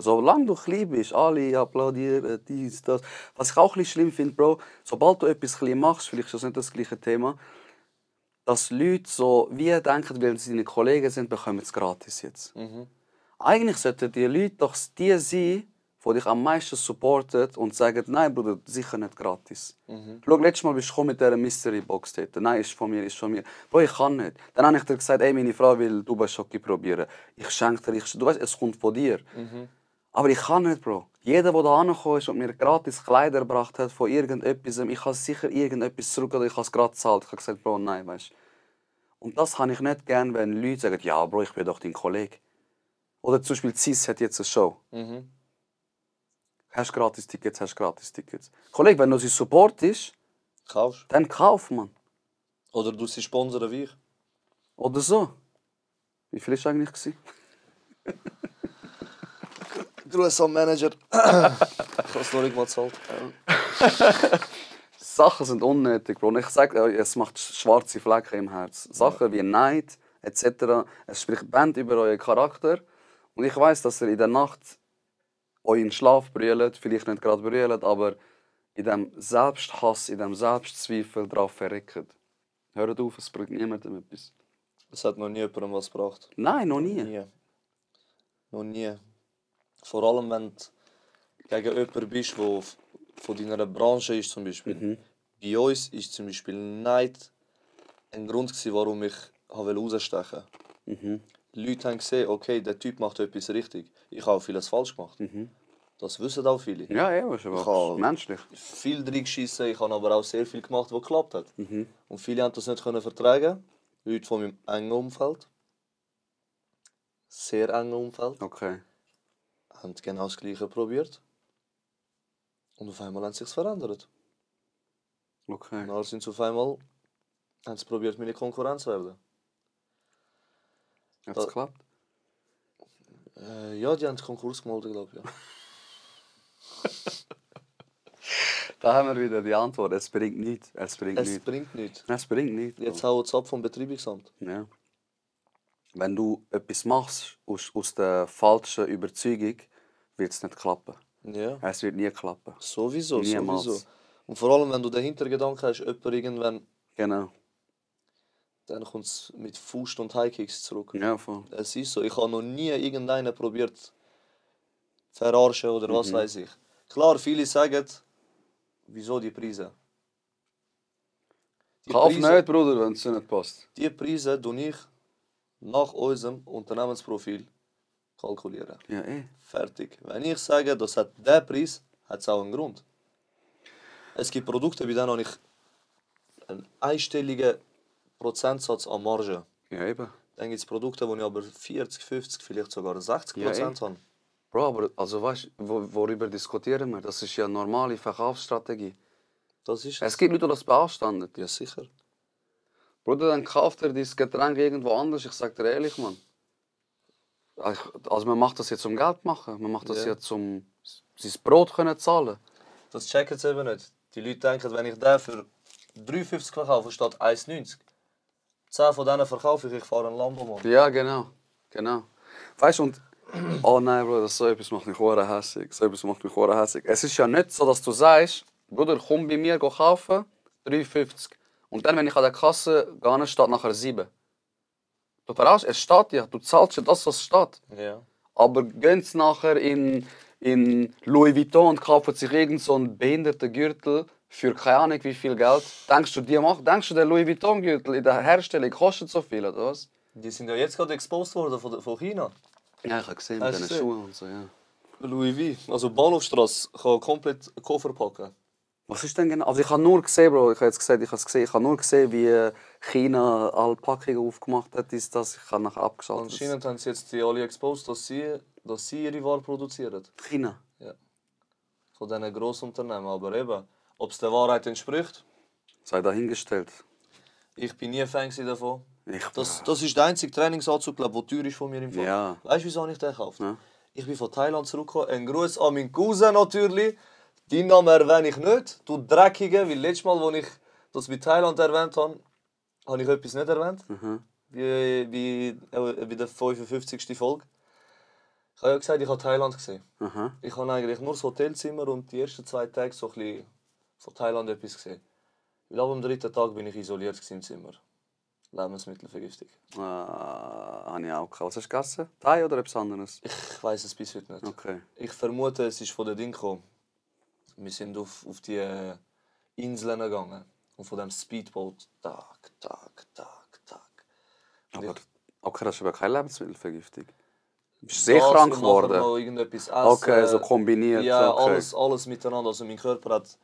Speaker 3: Solange du klein bist, alle applaudieren, dies, das. Was ich auch ein bisschen schlimm finde, Bro, sobald du etwas klein machst, vielleicht ist das nicht das gleiche Thema, dass Leute so wie denken, weil sie deine Kollegen sind, bekommen es gratis jetzt. Eigentlich sollten die Leute doch die sein, die dich am meisten supporten und sagen, nein, Bruder, sicher nicht gratis. Schau, letztes Mal bist du mit dieser Mystery Box dort. Nein, ist von mir, ist von mir. Bro, ich kann nicht. Dann habe ich dir gesagt, ey, meine Frau will Dubai-Schoki probieren. Ich schenke dir, du weißt, es kommt von dir. Aber ich kann nicht, Bro. Jeder, der da angekommen ist und mir gratis Kleider gebracht hat von irgendetwas, ich habe sicher irgendetwas zurück oder ich habe es gerade gezahlt. Ich habe gesagt, Bro, nein, weißt du. Und das habe ich nicht gern, wenn Leute sagen, ja, Bro, ich bin doch dein Kollege. Oder zum Beispiel CIS hat jetzt eine Show. Hast gratis Tickets, hast gratis Tickets. Kollege, wenn du sie supportest,
Speaker 4: Kaufst.
Speaker 3: dann kauf, man.
Speaker 4: Oder du sie sponsern wie ich.
Speaker 3: Oder so. Wie viel war es eigentlich?
Speaker 4: Grüß am Manager. Ich habe es noch nicht mal gezahlt.
Speaker 3: Sachen sind unnötig, Bro. Und ich sage euch, es macht schwarze Flecken im Herz. Sachen wie Neid etc. Es spricht Band über euren Charakter. Und ich weiß, dass ihr in der Nacht euren Schlaf brüllt, vielleicht nicht gerade brüllt, aber in diesem Selbsthass, in diesem Selbstzweifel drauf verreckt. Hört auf, es bringt niemandem etwas.
Speaker 4: Es hat noch nie jemandem was gebracht.
Speaker 3: Nein, noch nie.
Speaker 4: Noch nie. Vor allem, wenn du gegen jemanden bist, der von deiner Branche ist zum Beispiel. Bei uns ist zum Beispiel Neid ein Grund gewesen, warum ich rausstechen wollte. Die Leute haben gesehen, okay, der Typ macht etwas richtig. Ich habe auch vieles falsch gemacht. Das wissen auch viele.
Speaker 3: Ja, ja, ist aber auch menschlich.
Speaker 4: Viel drin geschissen, ich habe aber auch sehr viel gemacht, was geklappt hat. Und viele haben das nicht vertragen. Leute von meinem engen Umfeld, sehr engen Umfeld,
Speaker 3: Okay.
Speaker 4: haben genau das Gleiche probiert. Und auf einmal hat es sich verändert.
Speaker 3: Okay.
Speaker 4: Und dann sind sie auf einmal, haben sie probiert, meine Konkurrenz zu werden.
Speaker 3: Hat es geklappt?
Speaker 4: Ja, die haben Konkurs gemeldet, glaube ich. Ja.
Speaker 3: Da haben wir wieder die Antwort. Es bringt nichts. Es bringt
Speaker 4: Es
Speaker 3: nichts.
Speaker 4: bringt nichts.
Speaker 3: Es bringt nichts.
Speaker 4: Jetzt hauen sie ab vom Betreibungsamt.
Speaker 3: Ja. Wenn du etwas machst aus der falschen Überzeugung, wird es nicht klappen.
Speaker 4: Ja,
Speaker 3: Es wird nie klappen.
Speaker 4: sowieso,
Speaker 3: Niemals.
Speaker 4: sowieso. Und vor allem, wenn du den Hintergedanken hast, jemand irgendwann,
Speaker 3: Genau.
Speaker 4: dann kommt es mit Faust und Highkicks zurück.
Speaker 3: Ja, voll.
Speaker 4: Es ist so. Ich habe noch nie irgendeinen probiert zu verarschen oder was weiß ich. Klar, viele sagen, wieso die Preise?
Speaker 3: Kauf nicht, Bruder, wenn es dir nicht passt.
Speaker 4: Die Preise tue ich nach unserem Unternehmensprofil kalkulieren.
Speaker 3: Ja,
Speaker 4: Fertig. Wenn ich sage, das hat der Preis, hat es auch einen Grund. Es gibt Produkte, bei denen habe ich einen einstelligen Prozentsatz an Marge.
Speaker 3: Ja, eben.
Speaker 4: Dann gibt es Produkte, wo ich aber 40, 50, vielleicht sogar 60% habe.
Speaker 3: Bro, aber also weißt du, worüber diskutieren wir? Das ist ja eine normale Verkaufsstrategie.
Speaker 4: Das ist
Speaker 3: Es gibt Leute, die das beanstandet.
Speaker 4: Ja, sicher.
Speaker 3: Bruder, dann kauft er dieses Getränk irgendwo anders. Ich sag dir ehrlich, Mann. Also man macht das jetzt, um Geld zu machen. Man macht das
Speaker 4: Ja.
Speaker 3: jetzt, um sein Brot können zahlen.
Speaker 4: Das checken sie eben nicht. Die Leute denken, wenn ich den für 3,50 verkaufe statt 1,90, 10 von denen verkaufe ich fahre einen Lambo, Mann.
Speaker 3: Ja, genau. Genau. Weißt du, und... Oh nein, Bruder, so etwas macht mich verdammt hässig. So etwas macht mich verdammt hässig. Es ist ja nicht so, dass du sagst, Bruder, komm bei mir kaufen, 3,50. Und dann, wenn ich an der Kasse gehe, steht nachher 7. Du verarschst, es steht ja, du zahlst ja das, was steht.
Speaker 4: Ja.
Speaker 3: Aber gehen sie nachher in Louis Vuitton und kaufen sich irgend so einen behinderten Gürtel für keine Ahnung wie viel Geld. Denkst du, der Louis Vuitton Gürtel in der Herstellung kostet so viel, oder was?
Speaker 4: Die sind ja jetzt gerade exposed worden von China.
Speaker 3: Ja, ich habe gesehen
Speaker 4: Hast
Speaker 3: mit
Speaker 4: du
Speaker 3: diesen
Speaker 4: gesehen?
Speaker 3: Schuhen und so, ja.
Speaker 4: Louis V. Also Bahnhofstrasse kann komplett Koffer packen.
Speaker 3: Was ist denn genau? Also ich habe nur gesehen, Bro, ich habe nur gesehen, wie China alle Packungen aufgemacht hat, ist das. Ich habe nachher abgeschaltet.
Speaker 4: Anscheinend haben sie jetzt die alle exposed, dass sie ihre Ware produzieren.
Speaker 3: China?
Speaker 4: Von diesen Grossunternehmen. Aber eben, ob es der Wahrheit entspricht,
Speaker 3: Sei dahingestellt.
Speaker 4: ich bin nie Fan davon.
Speaker 3: Ich,
Speaker 4: Das ist der einzige Trainingsanzug, der teuer ist von mir im Fall.
Speaker 3: Ja.
Speaker 4: Weißt du, wieso habe ich den gekauft?
Speaker 3: Ja.
Speaker 4: Ich bin von Thailand zurückgekommen. Ein Gruß an meinen Cousin natürlich. Deinen Namen erwähne ich nicht. Du Dreckige, weil letztes Mal, als ich das bei Thailand erwähnt habe, habe ich etwas nicht erwähnt. Wie bei der 55. Folge. Ich habe ja gesagt, ich habe Thailand gesehen.
Speaker 3: Aha.
Speaker 4: Ich habe eigentlich nur das Hotelzimmer und die ersten 2 Tage so ein bisschen von Thailand etwas gesehen. Weil ab dem 3. Tag bin ich isoliert im Zimmer. Lebensmittelvergiftung.
Speaker 3: Habe ich auch gehabt. Was hast du gegessen? Thai oder etwas anderes?
Speaker 4: Ich weiß es bis heute nicht.
Speaker 3: Okay.
Speaker 4: Ich vermute, es ist von den Dingen gekommen. Wir sind auf die Inseln gegangen. Und von dem Speedboat. Tag. Und
Speaker 3: Aber, okay, das ist aber keine Lebensmittelvergiftung. Du bist sehr
Speaker 4: das
Speaker 3: krank
Speaker 4: und nachher
Speaker 3: geworden.
Speaker 4: noch irgendetwas essen.
Speaker 3: Okay, so kombiniert.
Speaker 4: Ja,
Speaker 3: okay.
Speaker 4: alles miteinander. Also mein Körper hat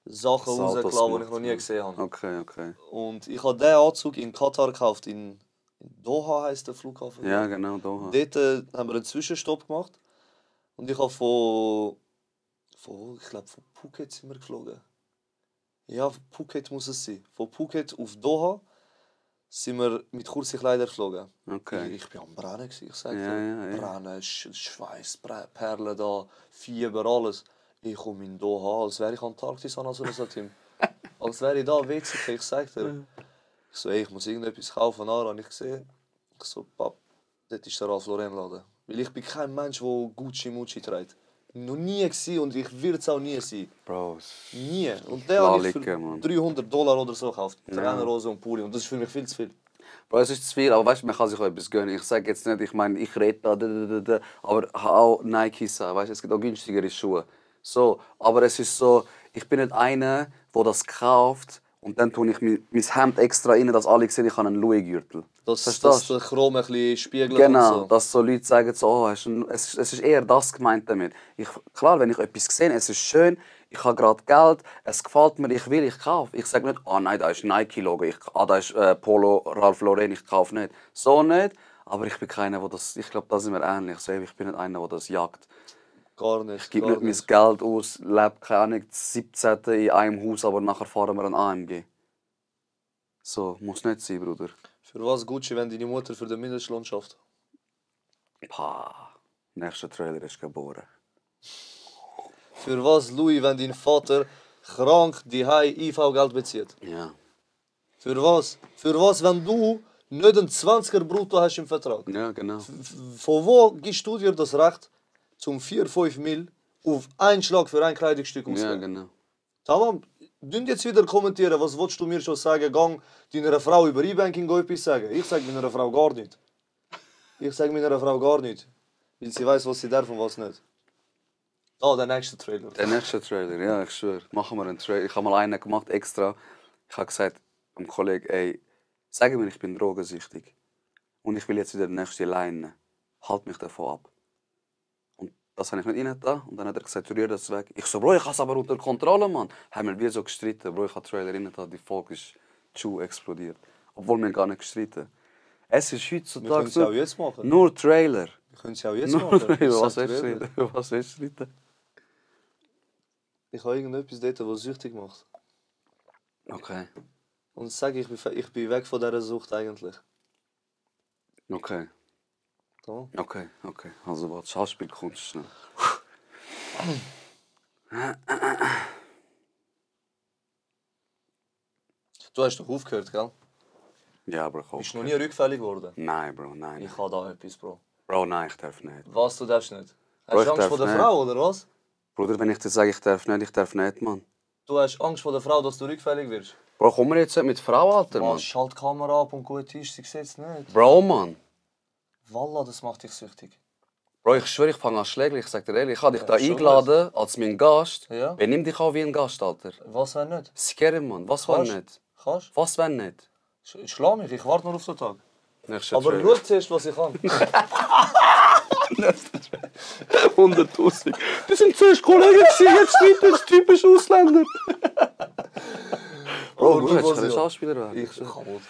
Speaker 4: Sachen
Speaker 3: Saltos
Speaker 4: rausgelassen, die ich
Speaker 3: gemacht,
Speaker 4: noch nie
Speaker 3: ja.
Speaker 4: gesehen habe.
Speaker 3: Okay.
Speaker 4: Und ich habe diesen Anzug in Katar gekauft. In Doha heisst der Flughafen.
Speaker 3: Ja, genau, Doha.
Speaker 4: Dort haben wir einen Zwischenstopp gemacht. Und ich habe ich glaube, von Phuket sind wir geflogen. Ja, von Phuket muss es sein. Von Phuket auf Doha sind wir mit kurzen Kleidern geflogen.
Speaker 3: Okay.
Speaker 4: Ich war am Brennen, ich sage
Speaker 3: Ja,
Speaker 4: dir.
Speaker 3: ja.
Speaker 4: Brennen, Schweiß, Perlen da, Fieber, alles. Ich komme in Doha, als wäre ich Antarktis an so einem Team. Als wäre ich da WCK, ich sage dir. Ich so, ey, ich muss irgendetwas kaufen. Dann habe ich gesehen. Ich so, Pap, dort ist der Ralph Lauren Laden. Weil ich bin kein Mensch, der Gucci-Mucci trägt. Noch nie gewesen und ich werde es auch nie sein.
Speaker 3: Bro,
Speaker 4: Nie. Und der habe ich für
Speaker 3: Lalike, Mann.
Speaker 4: $300 oder so gekauft. Trainerhose und Pulli. Und das ist für mich viel zu viel.
Speaker 3: Bro, es ist zu viel, aber weißt du, man kann sich auch etwas gönnen. Ich sage jetzt nicht, ich meine, ich rede da, aber ich habe auch Nikes an, weißt du, es gibt auch günstigere Schuhe. So, aber es ist so, ich bin nicht einer, der das kauft und dann tue ich mein Hemd extra rein, dass alle sehen, ich habe einen Louis-Gürtel.
Speaker 4: Dass
Speaker 3: Verstehst
Speaker 4: der Chrom ein bisschen spiegelt
Speaker 3: Genau,
Speaker 4: und so.
Speaker 3: dass so Leute sagen, so, oh, es ist eher das gemeint damit. Klar, wenn ich etwas sehe, es ist schön, ich habe gerade Geld, es gefällt mir, ich kaufe. Ich sage nicht, nein, da ist Nike-Logo, da ist Polo Ralph Lauren, ich kaufe nicht. So nicht, aber ich bin keiner, der das, ich glaube, da sind wir ähnlich. So, ich bin nicht einer, der das jagt.
Speaker 4: Gar nicht.
Speaker 3: Ich gebe nicht mein Geld aus, lebe, keine Ahnung, 17. in einem Haus, aber nachher fahren wir ein AMG. So, muss nicht sein, Bruder.
Speaker 4: Für was Gucci, wenn deine Mutter für den Mindestlohn schafft?
Speaker 3: Pah, nächster Trailer ist geboren.
Speaker 4: Für was Louis, wenn dein Vater krank die IV-Geld bezieht?
Speaker 3: Ja.
Speaker 4: Für was? Für was, wenn du nicht einen 20er Brutto hast im Vertrag?
Speaker 3: Ja, genau.
Speaker 4: Von wo gibst du dir das Recht, zum 4-5 Mil auf einen Schlag für ein Kleidungsstück
Speaker 3: Ja,
Speaker 4: auszugeben?
Speaker 3: genau.
Speaker 4: Tamam, dünn jetzt wieder kommentieren, was willst du mir schon sagen? Gang deiner Frau über E-Banking etwas sagen. Ich sage meiner Frau gar nicht. Ich sage meiner Frau gar nicht. Weil sie weiß, was sie darf und was nicht. Oh, der nächste Trailer.
Speaker 3: Der nächste Trailer, ja, ich schwöre. Machen wir einen Trailer. Ich habe mal einen gemacht, extra. Ich habe gesagt am Kollegen, ey, sag mir, ich bin drogensüchtig. Und ich will jetzt wieder die nächste Line. Halt mich davon ab. Und das habe ich nicht rein da. Und dann hat er gesagt, rühr das weg. Ich so, Bro, ich habe es aber unter Kontrolle, Mann. Haben wir so gestritten. Bro, ich habe den Trailer rein da, die Folge ist zu explodiert. Obwohl wir gar nicht gestritten. Es ist
Speaker 4: Wir
Speaker 3: heutzutage
Speaker 4: können es ja auch jetzt machen.
Speaker 3: nur Trailer.
Speaker 4: Wir können es ja auch jetzt
Speaker 3: Nur
Speaker 4: machen.
Speaker 3: Trailer.
Speaker 4: Ich
Speaker 3: Was
Speaker 4: sag
Speaker 3: willst
Speaker 4: dir
Speaker 3: du
Speaker 4: ehrlich.
Speaker 3: streiten? Was willst du streiten?
Speaker 4: Ich habe irgendetwas dort, was süchtig macht.
Speaker 3: Okay.
Speaker 4: Und ich sage, ich bin weg von dieser Sucht eigentlich.
Speaker 3: Okay.
Speaker 4: So.
Speaker 3: Okay. Also was, Schauspielkunst schnell.
Speaker 4: Du hast doch aufgehört, gell?
Speaker 3: Ja, Bro, ich
Speaker 4: Bist du noch nie rückfällig geworden?
Speaker 3: Nein, Bro, nein.
Speaker 4: Ich habe da etwas, Bro.
Speaker 3: Bro, nein, ich darf nicht.
Speaker 4: Was, du darfst nicht?
Speaker 3: Bro,
Speaker 4: Hast
Speaker 3: ich
Speaker 4: du Angst
Speaker 3: darf
Speaker 4: vor der
Speaker 3: nicht.
Speaker 4: Frau, oder was?
Speaker 3: Bruder, wenn ich dir sage, ich darf nicht, Mann.
Speaker 4: Du hast Angst vor der Frau, dass du rückfällig wirst?
Speaker 3: Bro, komm wir jetzt mit Frau, Alter,
Speaker 4: Mann,
Speaker 3: Mann.
Speaker 4: schalt die Kamera ab und gut ist, sie sieht es nicht.
Speaker 3: Bro, Mann.
Speaker 4: Wallah, das macht dich süchtig.
Speaker 3: Bro, ich schwöre, ich fange an Schlägen. Ich sag dir ehrlich, ich habe dich
Speaker 4: Ja,
Speaker 3: da
Speaker 4: schon
Speaker 3: eingeladen als mein Gast.
Speaker 4: Ja.
Speaker 3: Benimm dich auch wie ein Gast, Alter.
Speaker 4: Was, wenn nicht?
Speaker 3: Scary, Mann. Was, wenn
Speaker 4: Kannst?
Speaker 3: nicht?
Speaker 4: Kannst?
Speaker 3: Was, wenn nicht?
Speaker 4: Schlag mich, ich warte nur auf den Tag.
Speaker 3: Nächster
Speaker 4: Aber
Speaker 3: Trailer.
Speaker 4: schau zuerst, was ich kann.
Speaker 3: 100'000. Das sind zuerst Kollegen, jetzt streiten das typisch Ausländer. Bro,
Speaker 4: Aber
Speaker 3: du
Speaker 4: du,
Speaker 3: hättest
Speaker 4: was
Speaker 3: kein
Speaker 4: ja.
Speaker 3: Schauspieler werden.
Speaker 4: Ich kann wohl.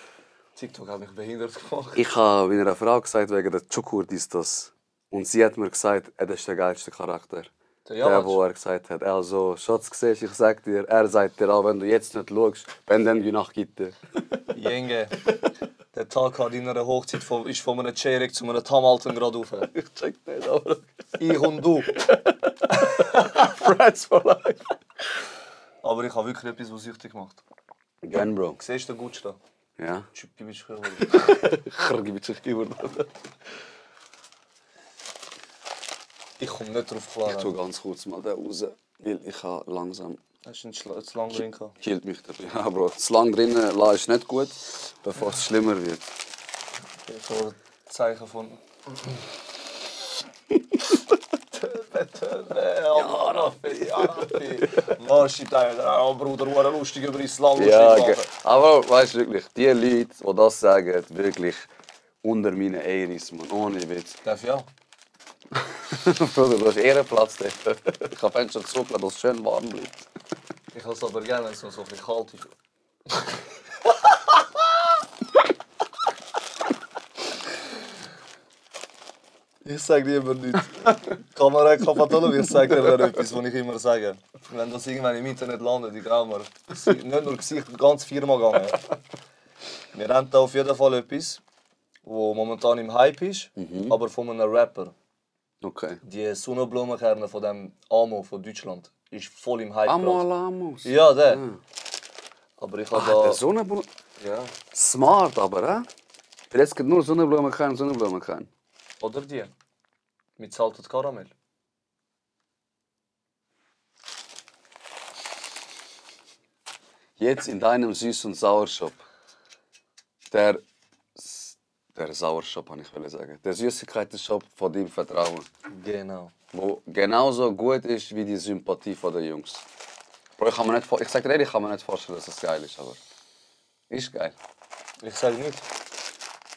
Speaker 4: TikTok hat mich behindert gemacht.
Speaker 3: Ich habe meiner Frau gesagt, wegen der Chukur ist das. Und sie hat mir gesagt, das ist der geilste Charakter. Der, wo er gesagt hat, also, Schatz, siehst, ich sag dir, er sagt dir auch, wenn du jetzt nicht schaust, wenn dann die Nacht gibt.
Speaker 4: Jenge, der Tag an deiner Hochzeit ist von einem Cherek zu einem Tamalten gerade rauf.
Speaker 3: Ich check nicht, aber...
Speaker 4: Ich und du.
Speaker 3: Friends for life.
Speaker 4: Aber ich habe wirklich etwas, was süchtig macht.
Speaker 3: Gern, Bro.
Speaker 4: Siehst du den Gutsch da?
Speaker 3: Ja.
Speaker 4: Chipki bist du Ich komme nicht drauf klar.
Speaker 3: Ich tue ganz kurz mal den raus, weil ich habe langsam...
Speaker 4: Hast du ihn zu lang drin gehabt?
Speaker 3: Killt mich dabei. Ja, Bro. Zu lang drinnen lassen ist nicht gut, bevor es schlimmer wird.
Speaker 4: Vor Zeichen von... Ja, Raffi. Marsch in deinen Bruder, war lustig über Islam.
Speaker 3: Ja, aber weißt du wirklich, die Leute, die das sagen, wirklich unter meinen Eiris, Mann. Ohne Witz.
Speaker 4: Darf ja?
Speaker 3: Bruder, du hast Ehrenplatz dort. Ich habe schon zugelassen, dass es schön warm bleibt.
Speaker 4: Ich habe es aber gerne, wenn es noch so ein bisschen kalt ist. Ich sage dir immer nichts. Kamera Kapatologie, ich sage dir etwas, was ich immer sage. Wenn das irgendwann im Internet landet, ich glaube mir, nicht nur Gesicht, ganz Firma gegangen. Wir haben da auf jeden Fall etwas, das momentan im Hype ist, aber von einem Rapper.
Speaker 3: Okay.
Speaker 4: Die Sonnenblumenkerne von dem Amo von Deutschland ist voll im Hype. gerade.
Speaker 3: Amos.
Speaker 4: Ja, der. Aber ich habe
Speaker 3: Der
Speaker 4: da...
Speaker 3: Sonnenblumen.
Speaker 4: Ja.
Speaker 3: Smart aber, hä? Jetzt gibt nur Sonnenblumen kein.
Speaker 4: Oder die. Mit Salted Karamell.
Speaker 3: Jetzt in deinem Süß- und Sauershop. Der Sauershop, kann ich sagen. Der Süßigkeiten-Shop von deinem Vertrauen.
Speaker 4: Genau.
Speaker 3: Wo genauso gut ist wie die Sympathie der Jungs. Bro, ich sag dir ehrlich, ich kann mir nicht vorstellen, dass es geil ist, aber... Ist geil.
Speaker 4: Ich sage nicht.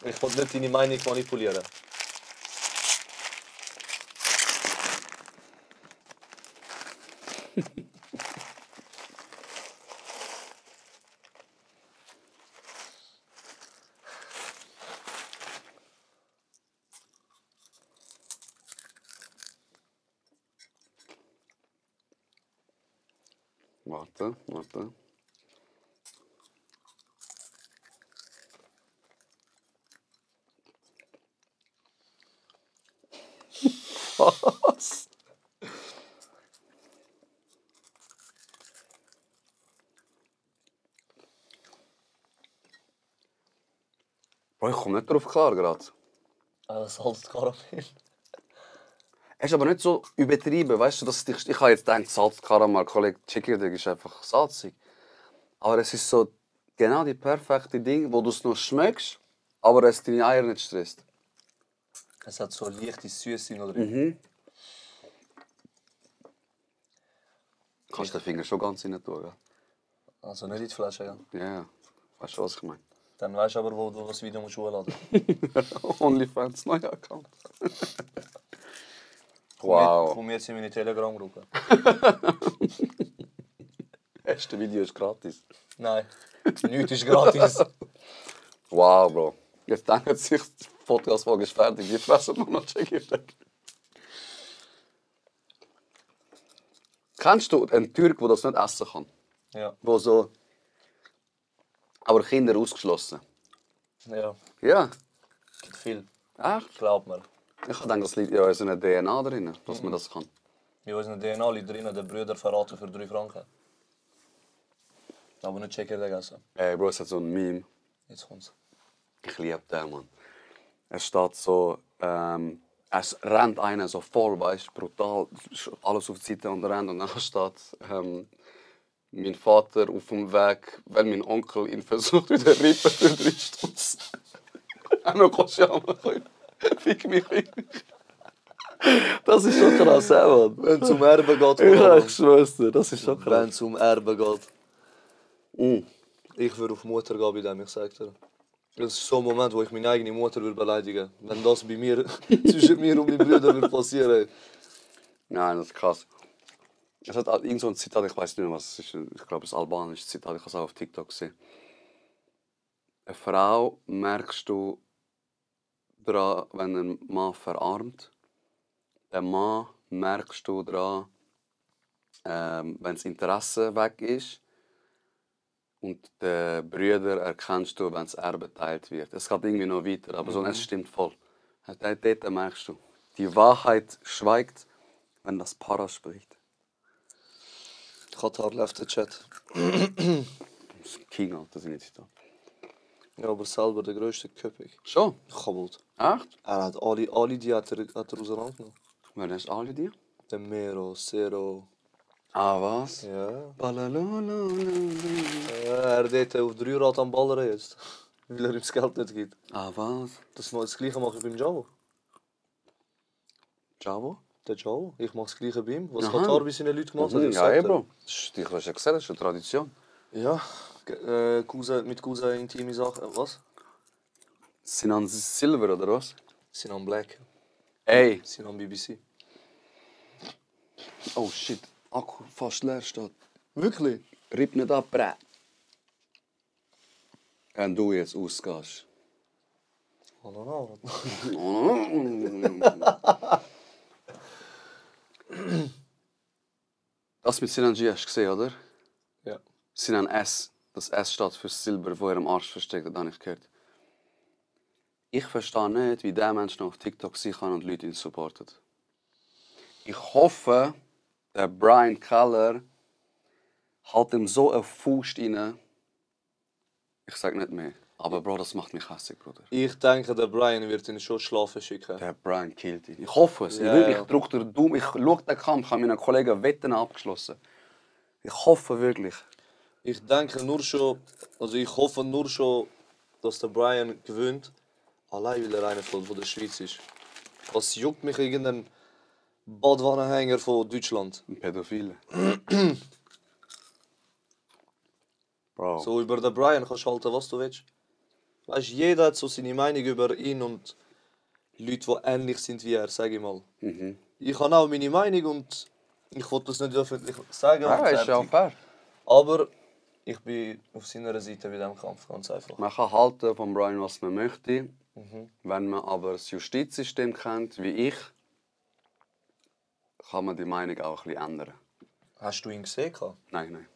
Speaker 4: Ich will nicht deine Meinung manipulieren.
Speaker 3: Warte. Was? Bro, ich komme nicht drauf klar gerade.
Speaker 4: Salzkaramell.
Speaker 3: Es ist aber nicht so übertrieben, weißt du, dass ich habe jetzt gedacht, Salzkaramell, Kollege, Chickadeg ist einfach salzig. Aber es ist so genau die perfekte Ding, wo du es noch schmeckst, aber es deine Eier nicht stresst.
Speaker 4: Es hat so leichte Süße noch drin.
Speaker 3: Kannst den Finger schon ganz rein tun, ja?
Speaker 4: Also nicht in die Flasche, ja.
Speaker 3: Ja, weißt du, was ich meine?
Speaker 4: Dann weißt du aber, wo du das Video musst hochladen.
Speaker 3: OnlyFans, neuer Account. Wow.
Speaker 4: Komm jetzt in meine Telegram-Gruppe.
Speaker 3: Das erste Video ist gratis.
Speaker 4: Nein, nichts ist gratis.
Speaker 3: Wow, Bro. Jetzt denken sich, die Podcast-Folge ist fertig. Die fressen wir noch Chickadeg. Kennst du einen Türk, der das nicht essen kann?
Speaker 4: Ja.
Speaker 3: Wo so... Aber Kinder ausgeschlossen.
Speaker 4: Ja,
Speaker 3: Ja.
Speaker 4: gibt viel.
Speaker 3: Echt?
Speaker 4: Glaub mir.
Speaker 3: Ich denke, das liegt in unserer DNA drin, dass man das kann.
Speaker 4: In unserer DNA liegt drin, der Brüder verraten für 3 Franken. Aber nicht Chickadeg essen.
Speaker 3: Ey, Bro, es hat so ein Meme.
Speaker 4: Jetzt kommt's.
Speaker 3: Ich liebe den, Mann. Es steht so... es rennt einer so voll, weißt du, brutal. Alles auf die Seite und rennt. Und dann steht... mein Vater auf dem Weg, weil mein Onkel ihn versucht, wieder rippen für 3 Stutz. Noch kannst du ja mal fick mich. Das ist schon krass, Mann.
Speaker 4: Wenn es um Erben geht,
Speaker 3: Ja, ich schwör's dir, das ist schon
Speaker 4: wenn
Speaker 3: krass.
Speaker 4: es um Erben geht. Ich würde auf Mutter gehen bei dem, ich sag dir. Das ist so ein Moment, wo ich meine eigene Mutter würde beleidigen. Wenn das bei mir, zwischen mir und meinen Brüdern würde passieren.
Speaker 3: Nein, das ist krass. Es hat irgend so ein Zitat, ich weiß nicht mehr, was es ist. Ich glaube, es ist ein albanisches Zitat, ich habe es auch auf TikTok gesehen. Eine Frau merkst du daran, wenn ein Mann verarmt. Den Mann merkst du daran, wenn das Interesse weg ist. Und den Brüder erkennst du, wenn das Erbe geteilt wird. Es geht irgendwie noch weiter, aber so, es stimmt voll. Dort merkst du, die Wahrheit schweigt, wenn das Para spricht.
Speaker 4: Katar left den Chat.
Speaker 3: Das ist King, Alter, das ist da.
Speaker 4: Ja, aber selber der grösste Köpek.
Speaker 3: Schon?
Speaker 4: Kabult.
Speaker 3: Echt?
Speaker 4: Er hat alle die hat er auseinandergenommen.
Speaker 3: Wer ist alle die?
Speaker 4: Der Mero, Zero.
Speaker 3: Ah, was?
Speaker 4: Ja.
Speaker 3: Balalala.
Speaker 4: Er dort auf 3 Rad am Ballern jetzt. Weil er ihm das Geld nicht gibt.
Speaker 3: Ah, was?
Speaker 4: Das gleiche mache ich beim Javo.
Speaker 3: Javo?
Speaker 4: Der Javo. Ich mache das gleiche bei ihm. Was
Speaker 3: Aha.
Speaker 4: Katar bei seinen Leuten gemacht hat.
Speaker 3: Ja,
Speaker 4: ich sag
Speaker 3: ey,
Speaker 4: dir.
Speaker 3: Bro. Ich habe ja gesagt, das ist eine Tradition.
Speaker 4: Ja. Mit Cousin intime Sachen. Was?
Speaker 3: Sinan Silver, oder was?
Speaker 4: Sinan Black.
Speaker 3: Ey!
Speaker 4: Sinan BBC.
Speaker 3: Oh shit, Akku fast leer steht.
Speaker 4: Wirklich?
Speaker 3: Ripp nicht ab, brä. Wenn du jetzt ausgehst.
Speaker 4: Oh no.
Speaker 3: Das mit Sinan G hast du gesehen, oder?
Speaker 4: Ja.
Speaker 3: Sinan S. Das S steht für Silber, wo er am Arsch versteckt hat, habe ich gehört. Ich verstehe nicht, wie der Mensch noch auf TikTok sein kann und Leute ihn supportet. Ich hoffe, der Brian Keller hält ihm so eine Faust rein. Ich sag nicht mehr. Aber Bro, das macht mich hässlich, Bruder.
Speaker 4: Ich denke, der Brian wird ihn schon schlafen schicken.
Speaker 3: Der Brian killt ihn. Ich hoffe es.
Speaker 4: Ja,
Speaker 3: Ich
Speaker 4: ja.
Speaker 3: drücke den Daumen. Ich schaue den Kampf. Ich habe meinen Kollegen Wetten abgeschlossen. Ich hoffe wirklich.
Speaker 4: Ich denke nur schon, also ich hoffe nur schon, dass der Brian gewinnt. Allein weil er einer von der Schweiz ist. Was juckt mich irgendein Badwannenhänger von Deutschland?
Speaker 3: Ein Pädophile. Bro.
Speaker 4: So über den Brian kannst du halten, was du willst. Weißt du, jeder hat so seine Meinung über ihn und Leute, die ähnlich sind wie er, sage ich mal.
Speaker 3: Mhm.
Speaker 4: Ich habe auch meine Meinung und ich wollte das nicht öffentlich sagen.
Speaker 3: Ja,
Speaker 4: und
Speaker 3: ist ja auch
Speaker 4: fertig.
Speaker 3: fair.
Speaker 4: Aber ich bin auf seiner Seite bei diesem Kampf, ganz einfach.
Speaker 3: Man kann halten von Brian, was man möchte. Wenn man aber das Justizsystem kennt, wie ich, kann man die Meinung auch ein bisschen ändern.
Speaker 4: Hast du ihn gesehen?
Speaker 3: Nein.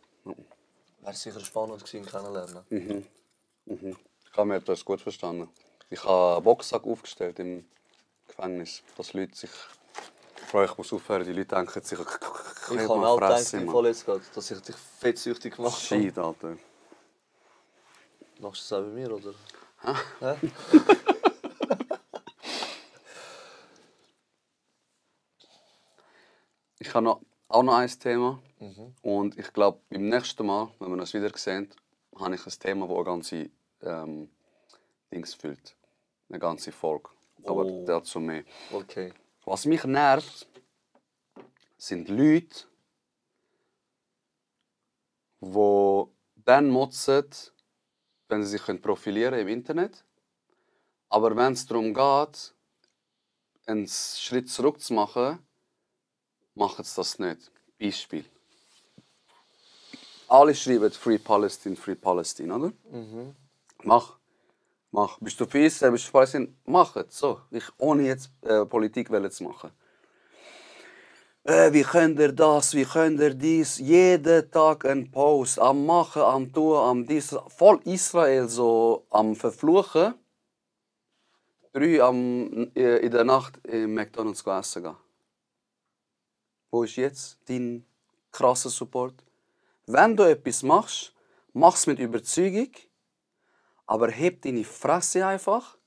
Speaker 4: Wäre sicher spannend gewesen, kennenlernen.
Speaker 3: Ich habe mir etwas gut verstanden. Ich habe einen Boxsack aufgestellt im Gefängnis, dass Leute sich... Bro, ich muss aufhören, die Leute denken sich...
Speaker 4: Ich habe auch gedacht, wie voll jetzt geht, dass ich dich fettsüchtig gemacht habe.
Speaker 3: Shit, Alter.
Speaker 4: Machst du das auch bei mir, oder? Hä?
Speaker 3: Ich habe auch noch ein Thema. Und ich glaube, beim nächsten Mal, wenn wir uns wieder sehen, habe ich ein Thema, das eine ganze Dings füllt. Eine ganze Folge. Aber
Speaker 4: Oh.
Speaker 3: dazu mehr.
Speaker 4: Okay.
Speaker 3: Was mich nervt, sind Leute, die dann motzen, wenn sie sich profilieren im Internet. Aber wenn es darum geht, einen Schritt zurück zu machen, machen sie das nicht. Beispiel. Alle schreiben Free Palestine, oder? Mach. Bist du für Israel, bist du für Palästina? Mach es. So. Ohne jetzt Politik zu machen. Wie könnt ihr das, wie könnt ihr dies? Jeden Tag ein Post, am Machen, am Tun, am dies. Voll Israel so am Verfluchen. 3 in der Nacht im McDonalds essen gehen. Wo ist jetzt dein krasser Support? Wenn du etwas machst, mach es mit Überzeugung, aber heb deine Fresse einfach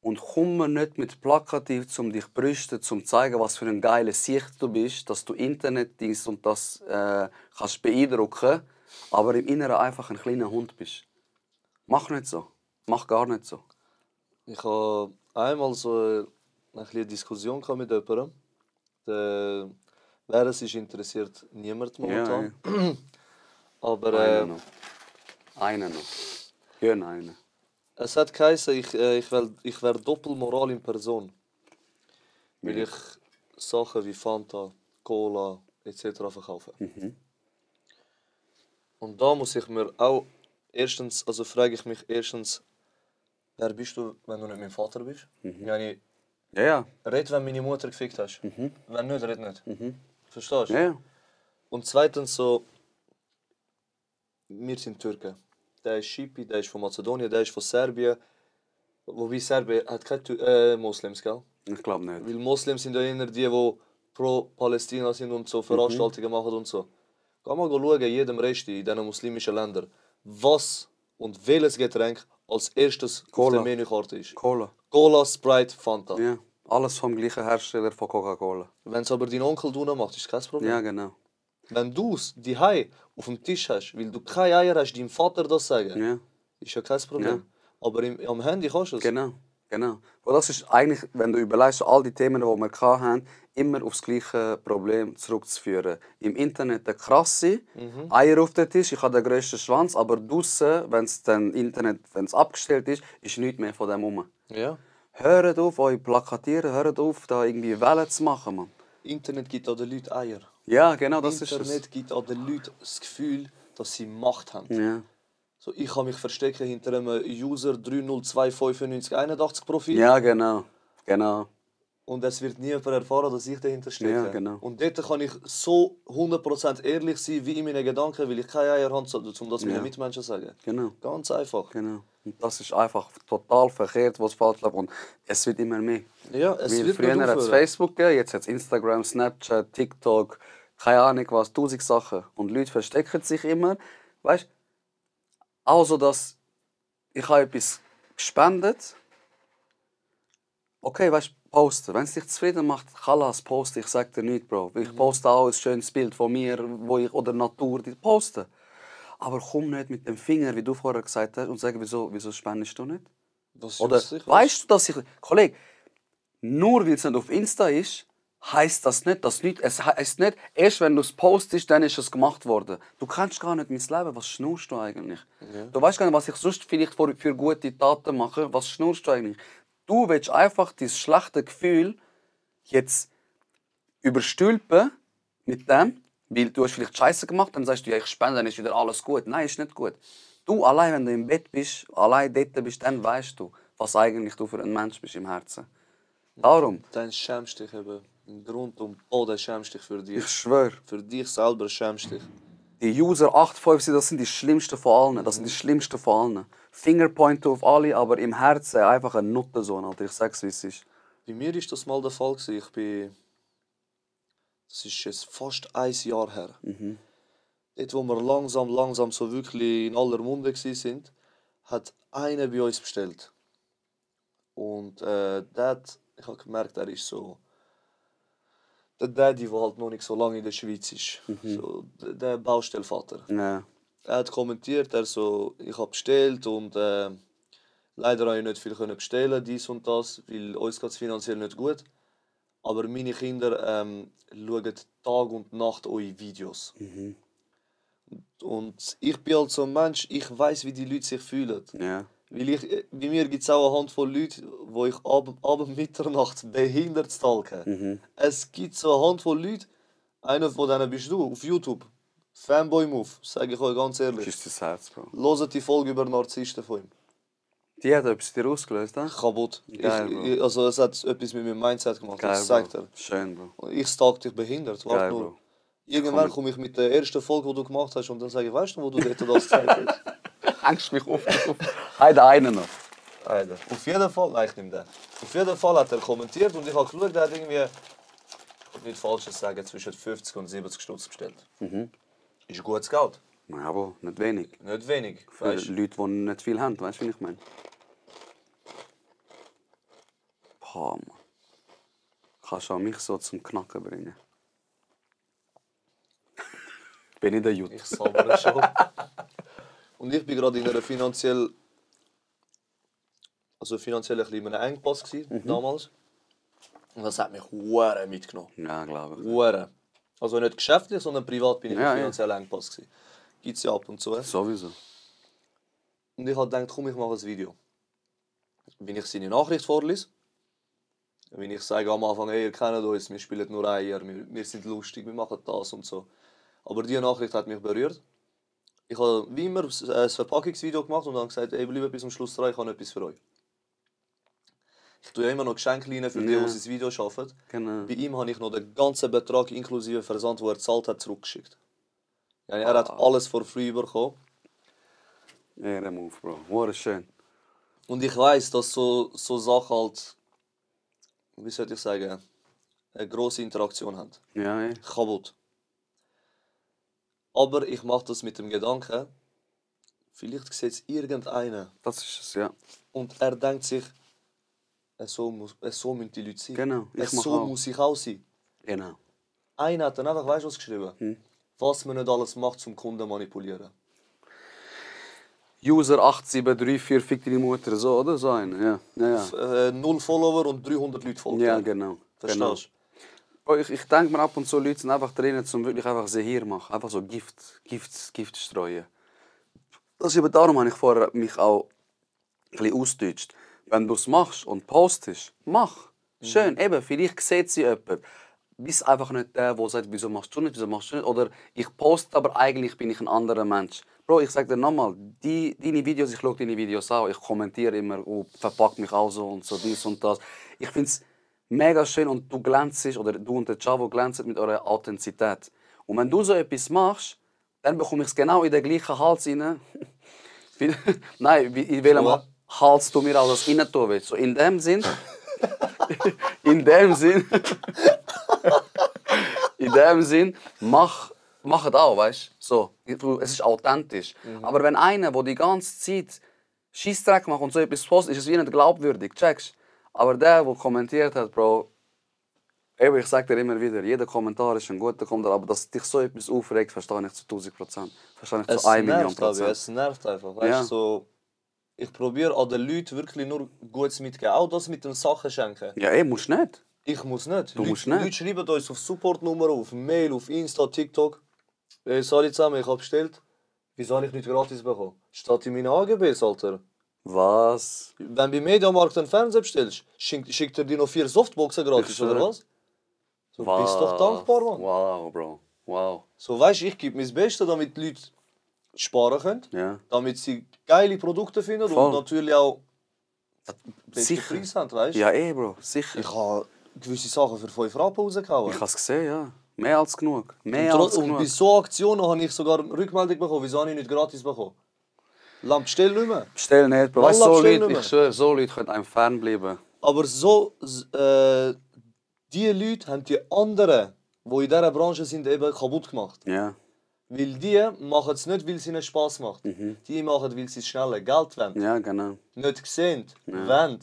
Speaker 3: und komm mir nicht mit plakativ, um dich brüsten, um zu zeigen, was für ein geiler Sicht du bist, dass du Internet dies und das kannst beeindrucken, aber im Inneren einfach ein kleiner Hund bist. Mach nicht so. Mach gar nicht so.
Speaker 4: Ich habe einmal so eine kleine Diskussion mit jemandem. Wer es ist, interessiert niemand momentan.
Speaker 3: Ja.
Speaker 4: Aber
Speaker 3: Einer noch. Gönn einen.
Speaker 4: es hat geheißen, ich wäre Doppelmoral in Person. Weil ich Sachen wie Fanta, Cola etc. verkaufe. Und da muss ich mir auch frage ich mich erstens, wer bist du, wenn du nicht mein Vater bist? Yani,
Speaker 3: Ja.
Speaker 4: red, wenn meine Mutter gefickt hast. Wenn nicht, red nicht. Verstehst du?
Speaker 3: Ja.
Speaker 4: Und zweitens so, wir sind Türken. Der ist Schipi, der ist von Mazedonien, der ist von Serbien. Wobei Serbien hat keine Moslems, gell?
Speaker 3: Ich glaube nicht.
Speaker 4: Weil Moslems sind ja eher die pro Palästina sind und so Veranstaltungen machen und so. Geh mal schauen, in jedem Rest in diesen muslimischen Ländern, was und welches Getränk als erstes auf
Speaker 3: Cola.
Speaker 4: der Menükarte ist.
Speaker 3: Cola.
Speaker 4: Cola, Sprite, Fanta.
Speaker 3: Ja. Alles vom gleichen Hersteller von Coca-Cola.
Speaker 4: Wenn es aber dein Onkel macht, ist kein Problem.
Speaker 3: Ja, genau.
Speaker 4: Wenn du es die auf dem Tisch hast, weil du keine Eier hast, deinem Vater das sagen,
Speaker 3: Ja.
Speaker 4: ist ja kein Problem.
Speaker 3: Ja.
Speaker 4: Aber am Handy kannst du es.
Speaker 3: Genau. Und das ist eigentlich, wenn du überlegst, all die Themen, die wir hatten, immer auf das gleiche Problem zurückzuführen. Im Internet der krasse, Eier auf den Tisch, ich habe den grössten Schwanz, aber draussen, wenn es dann Internet, wenn es abgestellt ist nichts mehr von dem rum.
Speaker 4: Ja.
Speaker 3: Hört auf, euch plakatieren, hört auf, da irgendwie Wellen zu machen, Mann.
Speaker 4: Internet gibt an den Leuten Eier.
Speaker 3: Ja, genau, das ist
Speaker 4: Internet
Speaker 3: es.
Speaker 4: gibt an den Leuten das Gefühl, dass sie Macht haben.
Speaker 3: Ja.
Speaker 4: So, ich kann mich verstecken hinter einem User 3029581 Profil.
Speaker 3: Ja, genau.
Speaker 4: Und es wird niemand erfahren, dass ich dahinter stecke.
Speaker 3: Ja, genau.
Speaker 4: Und dort kann ich so 100% ehrlich sein, wie in meinen Gedanken, weil ich keine Eier habe, um das meinen Mitmenschen zu sagen.
Speaker 3: Genau.
Speaker 4: Ganz einfach.
Speaker 3: Genau. Und das ist einfach total verkehrt, was falsch läuft. Und es wird immer mehr.
Speaker 4: Ja, es
Speaker 3: Weil
Speaker 4: wird
Speaker 3: früher
Speaker 4: nicht
Speaker 3: hat es
Speaker 4: aufhören.
Speaker 3: Facebook gegeben, jetzt hat es Instagram, Snapchat, TikTok, keine Ahnung was, 1000 Sachen. Und Leute verstecken sich immer. Weißt du? Also, dass ich habe etwas gespendet. Okay, weißt du, posten. Wenn es dich zufrieden macht, Chalas, poste. Ich sage dir nichts, Bro. Ich poste auch ein schönes Bild von mir, wo ich, oder Natur, die poste. Aber komm nicht mit dem Finger, wie du vorher gesagt hast, und sag, wieso spendest du nicht?
Speaker 4: Was
Speaker 3: Oder
Speaker 4: juckt's dich, was?
Speaker 3: weißt du, dass ich... Kollege, nur weil es nicht auf Insta ist, heisst das nicht, es heisst nicht, erst wenn du es postest, dann ist es gemacht worden. Du kennst gar nicht mein Leben, was schnurst du eigentlich?
Speaker 4: Ja.
Speaker 3: Du weißt gar nicht, was ich sonst vielleicht für gute Taten mache, was schnurst du eigentlich? Du willst einfach dieses schlechte Gefühl jetzt überstülpen mit dem, weil du hast vielleicht Scheiße gemacht, dann sagst du, ja, ich spende, dann ist wieder alles gut. Nein, ist nicht gut. Du, allein wenn du im Bett bist, allein dort bist, dann weißt du, was eigentlich du für ein Mensch bist im Herzen. Darum,
Speaker 4: Dann schämst dich eben. Im Grund und Boden schämst dich für dich.
Speaker 3: ich schwöre,
Speaker 4: Für dich selber schämst dich.
Speaker 3: die User 857, das sind die schlimmsten von allen. Das sind die schlimmsten von allen. Fingerpointer auf alle, aber im Herzen einfach ein Nuttensohn, Alter. Ich sag's, wie es ist.
Speaker 4: Bei mir war das mal der Fall. Das ist jetzt fast ein Jahr her. Dort, wo wir langsam so wirklich in aller Munde waren, hat einer bei uns bestellt. Und ich habe gemerkt, er ist so der Daddy, der halt noch nicht so lange in der Schweiz ist. So, der Baustellvater.
Speaker 3: Ja.
Speaker 4: Er hat kommentiert, ich habe bestellt und leider habe ich nicht viel bestellen, dies und das, weil uns geht es finanziell nicht gut. Aber meine Kinder schauen Tag und Nacht eure Videos. Und ich bin halt so ein Mensch, ich weiß, wie die Leute sich fühlen.
Speaker 3: Ja.
Speaker 4: Bei mir gibt es auch eine Handvoll Leute, wo ich ab Mitternacht behindert stalke. Es gibt so eine Handvoll Leute, einer von denen bist du, auf YouTube. Fanboy Move, sage ich euch ganz ehrlich.
Speaker 3: Küsst das Herz, Bro.
Speaker 4: Hört die Folge über Narzissten von ihm.
Speaker 3: Die hat etwas dir ausgelöst, ne?
Speaker 4: Kaputt.
Speaker 3: Geil, Bro.
Speaker 4: Also es hat etwas mit meinem Mindset gemacht,
Speaker 3: Geil,
Speaker 4: das sagt er.
Speaker 3: Bro. Schön, Bro.
Speaker 4: Und ich stalk dich behindert, warte
Speaker 3: Geil,
Speaker 4: nur.
Speaker 3: Bro.
Speaker 4: Irgendwann komme ich mit der ersten Folge, die du gemacht hast, und dann sage ich, weißt du, wo du dort das gezeigt hast?
Speaker 3: Hängst mich auf. Heide einen noch.
Speaker 4: Alter. Auf jeden Fall, nein, ich nehme den. Auf jeden Fall hat er kommentiert und ich habe geschaut, er hat irgendwie, ich will nicht Falsches sagen, zwischen 50 und 70 Stutz bestellt. Ist gutes Geld.
Speaker 3: Ja, aber nicht wenig.
Speaker 4: Nicht wenig.
Speaker 3: Für
Speaker 4: Weißt?
Speaker 3: Leute, die nicht viel haben, weißt du, wie ich meine? Boah, Mann. Kannst du auch mich so zum Knacken bringen? Bin ich der Jut?
Speaker 4: Ich sabbere schon. Und ich bin gerade in einer finanziell ein bisschen in einem Engpass gewesen, damals. Und das hat mich hure mitgenommen.
Speaker 3: Ja, glaube ich.
Speaker 4: Hure. Also nicht geschäftlich, sondern privat bin ich
Speaker 3: Ja,
Speaker 4: im finanziellen Engpass gewesen. Gibt es ja ab und zu.
Speaker 3: Sowieso.
Speaker 4: Und ich habe gedacht, komm, ich mache ein Video. Wenn ich seine Nachricht vorlese, wenn ich sage am Anfang, hey, ihr kennt uns, wir spielen nur Eier, wir sind lustig, wir machen das und so. Aber diese Nachricht hat mich berührt. Ich habe wie immer ein Verpackungsvideo gemacht und dann gesagt, hey, bleibt bis zum Schluss dran, ich habe etwas für euch. Ich tue ja immer noch Geschenke rein für die, die das Video arbeiten.
Speaker 3: Genau.
Speaker 4: Bei ihm habe ich noch den ganzen Betrag inklusive Versand, den er gezahlt hat, zurückgeschickt. Ja, er hat alles for free bekommen.
Speaker 3: Ehrenmove, Bro. War schön.
Speaker 4: Und ich weiss, dass so Sachen halt, wie soll ich sagen, eine grosse Interaktion haben.
Speaker 3: Ja, ey.
Speaker 4: Kaputt. Aber ich mache das mit dem Gedanken, vielleicht sieht es irgendeiner
Speaker 3: Das ist es, ja.
Speaker 4: und er denkt sich, so müssen die Leute sein.
Speaker 3: Genau, ich mach
Speaker 4: So
Speaker 3: auch.
Speaker 4: muss ich auch sein.
Speaker 3: Genau.
Speaker 4: Einer hat dann einfach, weißt du was geschrieben? Was man nicht alles macht, zum Kunden manipulieren.
Speaker 3: User 8734, fick deine Mutter, so, oder? So einer, ja.
Speaker 4: 0 Follower und 300 Leute folgen.
Speaker 3: Ja, genau.
Speaker 4: Verstehst du?
Speaker 3: Bro, ich denke mir ab und zu, Leute sind einfach drin, um wirklich einfach Sehir machen. Einfach so Gift streuen. Das ist eben darum, habe ich vorher mich auch ein bisschen ausgedeutscht. Wenn du es machst und postest, mach. Schön, eben, vielleicht sieht sie jemand. Bist einfach nicht der, der sagt, wieso machst du nicht. Oder ich poste, aber eigentlich bin ich ein anderer Mensch. Bro, ich sag dir nochmal, deine Videos, ich schaue deine Videos auch, ich kommentiere immer, verpack mich auch so und so, dies und das. Ich finde es mega schön und du glänzt, oder du und der Chavo glänzen mit eurer Authentizität. Und wenn du so etwas machst, dann bekomme ich es genau in den gleichen Hals rein. Nein, in welchem Hals du mir auch das rein tun willst. So in dem Sinn, in dem Sinn, mach es auch, weißt du? So, es ist authentisch. Aber wenn einer, der die ganze Zeit Scheissdreck macht und so etwas postet, ist es wie nicht glaubwürdig, checkst? Aber der kommentiert hat, Bro, Eben, ich sage dir immer wieder, jeder Kommentar ist ein guter Kommentar, aber dass dich so etwas aufregt, verstehe ich zu 1000%. Verstehe ich zu 1 Million Prozent.
Speaker 4: Es nervt einfach. Weißt,
Speaker 3: Ja.
Speaker 4: so, ich probiere an den Leuten wirklich nur Gutes mitzugeben. Auch das mit den Sachen schenken.
Speaker 3: Ja, ey, musst nicht.
Speaker 4: Ich muss nicht.
Speaker 3: Du musst nicht.
Speaker 4: Leute schreiben uns auf Supportnummer, auf Mail, auf Insta, TikTok. Hey, sorry zusammen, ich habe bestellt. Wieso habe ich nicht gratis bekommen? Steht in meinen AGBs, Alter.
Speaker 3: Was?
Speaker 4: Wenn du bei Mediamarkt einen Fernseher bestellst, schickt er dir noch 4 Softboxen gratis,
Speaker 3: Ich
Speaker 4: oder
Speaker 3: schwöre.
Speaker 4: was? So, bist doch dankbar, Mann.
Speaker 3: Wow, Bro. Wow.
Speaker 4: So, weißt du, ich gebe mein Bestes, damit die Leute sparen können.
Speaker 3: Ja.
Speaker 4: Damit sie geile Produkte finden
Speaker 3: Voll.
Speaker 4: und natürlich auch beste
Speaker 3: Sicher.
Speaker 4: Preis haben, weißt du?
Speaker 3: Ja, ey, Bro. Sicher.
Speaker 4: Ich habe gewisse Sachen für 5 Rappen rausgehauen.
Speaker 3: Ich habe es gesehen, ja. Mehr als genug. Mehr als
Speaker 4: Und bei
Speaker 3: genug.
Speaker 4: so Aktionen habe ich sogar Rückmeldung bekommen, wieso habe ich nicht gratis bekommen. Lamp, bestell nicht mehr.
Speaker 3: Bestell nicht, Bro. Weißt du,
Speaker 4: Wallah,
Speaker 3: so
Speaker 4: bestell
Speaker 3: Leute,
Speaker 4: nicht
Speaker 3: ich schwöre, so Leute können einem fernbleiben.
Speaker 4: Aber so, die Leute haben die anderen, die in dieser Branche sind, eben kaputt gemacht.
Speaker 3: Ja.
Speaker 4: Weil die machen es nicht, weil es ihnen Spass macht. Die machen, weil sie schnell Geld wollen.
Speaker 3: Ja, genau.
Speaker 4: Nicht sehen, wollen.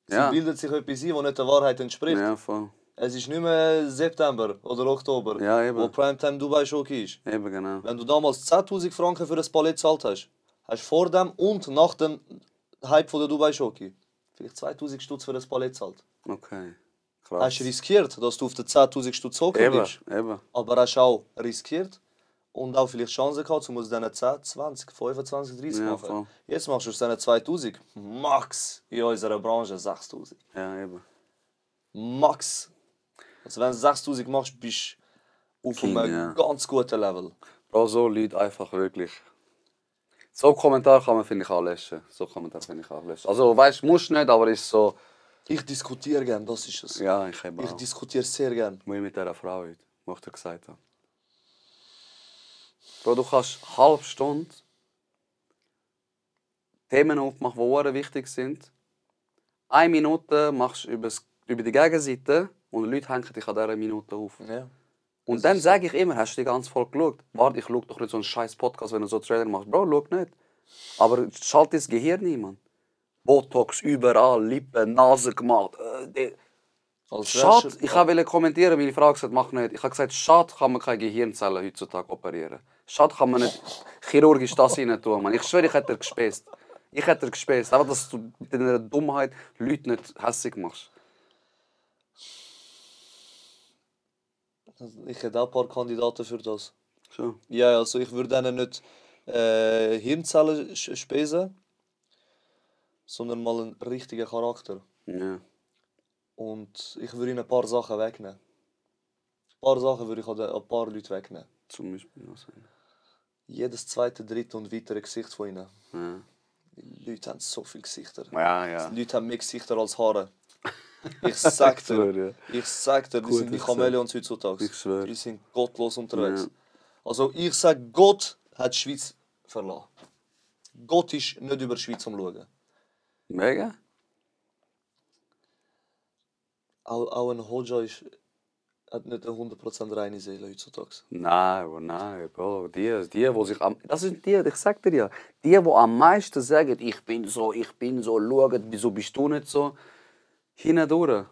Speaker 4: Sie
Speaker 3: Ja.
Speaker 4: bilden sich etwas ein, das nicht der Wahrheit entspricht.
Speaker 3: Ja, voll.
Speaker 4: Es ist nicht mehr September oder Oktober,
Speaker 3: Ja, eben.
Speaker 4: wo Primetime Dubai Shoki ist.
Speaker 3: Eben, genau.
Speaker 4: Wenn du damals 10.000 Franken für ein Palett gezahlt hast, hast du vor dem und nach dem Hype von der Dubai Shoki vielleicht 2.000 Stutz für ein Palett gezahlt.
Speaker 3: Okay.
Speaker 4: Hast
Speaker 3: Krass.
Speaker 4: du riskiert, dass du auf den 10.000 Stutz hocken
Speaker 3: Eben,
Speaker 4: bleibst.
Speaker 3: eben.
Speaker 4: Aber hast auch riskiert und auch vielleicht Chancen gehabt, um aus diesen 10, 20, 25, 30
Speaker 3: Ja,
Speaker 4: machen.
Speaker 3: voll.
Speaker 4: Jetzt machst du aus diesen 2.000 max in unserer Branche 6.000.
Speaker 3: Ja, eben.
Speaker 4: Max. Also wenn du 6.000 machst, bist du auf
Speaker 3: King,
Speaker 4: einem
Speaker 3: ja.
Speaker 4: ganz guten Level.
Speaker 3: Bro, so Leute einfach wirklich. So Kommentar kann man, finde ich, auch löschen. So Kommentar finde ich auch löschen. Also, weißt du, musst nicht, aber ist so.
Speaker 4: Ich diskutiere gern, das ist es.
Speaker 3: Ja, ich habe
Speaker 4: Ich
Speaker 3: auch.
Speaker 4: diskutiere sehr gern.
Speaker 3: Wie mit dieser Frau heute, die ich dir gesagt habe. Bro, du kannst eine halbe Stunde Themen aufmachen, die sehr wichtig sind. 1 Minute machst du über die Gegenseite und die Leute hängen dich an dieser Minute auf.
Speaker 4: Ja.
Speaker 3: Und dann sage ich immer, hast du die ganze Folge geschaut? Warte, ich schaue doch nicht so einen scheiß Podcast, wenn du so Trailer machst. Bro, schau nicht. Aber schalt das Gehirn nicht, Mann. Botox überall, Lippen, Nase gemacht. Schade, ich wollte kommentieren, meine Frau gesagt, mach nicht. Ich habe gesagt, schade kann man keine Gehirnzellen heutzutage operieren. Schade kann man nicht chirurgisch das rein tun, Mann. Ich schwöre, ich hätte gespäßt. Ich hätte gespäßt. Einfach, dass du mit deiner Dummheit Leute nicht hässlich machst.
Speaker 4: Ich hätte auch ein paar Kandidaten für das.
Speaker 3: So.
Speaker 4: Ja, also ich würde ihnen nicht Hirnzellen spesen, sondern mal einen richtigen Charakter.
Speaker 3: Ja.
Speaker 4: Und ich würde ihnen ein paar Sachen wegnehmen. Ein paar Sachen würde ich an ein paar Leute wegnehmen.
Speaker 3: Zum Beispiel. Was?
Speaker 4: Jedes zweite, dritte und weitere Gesicht von ihnen.
Speaker 3: Ja.
Speaker 4: Die Leute haben so viele Gesichter.
Speaker 3: Ja, ja.
Speaker 4: Die Leute haben mehr Gesichter als Haare. Ich sag dir,
Speaker 3: schwöre,
Speaker 4: die sind wie
Speaker 3: gesagt.
Speaker 4: Chamäleons heutzutage.
Speaker 3: Ich schwöre.
Speaker 4: Die sind gottlos unterwegs.
Speaker 3: Ja.
Speaker 4: Also ich sage, Gott hat die Schweiz verlassen. Gott ist nicht über die Schweiz am Schauen.
Speaker 3: Mega?
Speaker 4: Auch ein Hodja hat nicht eine 100% reine Seele heutzutage.
Speaker 3: Nein, Bro. Die sich am... Das sind die, ich sag dir ja. Die am meisten sagen, ich bin so, schaut, wieso bist du nicht so? Hindurch.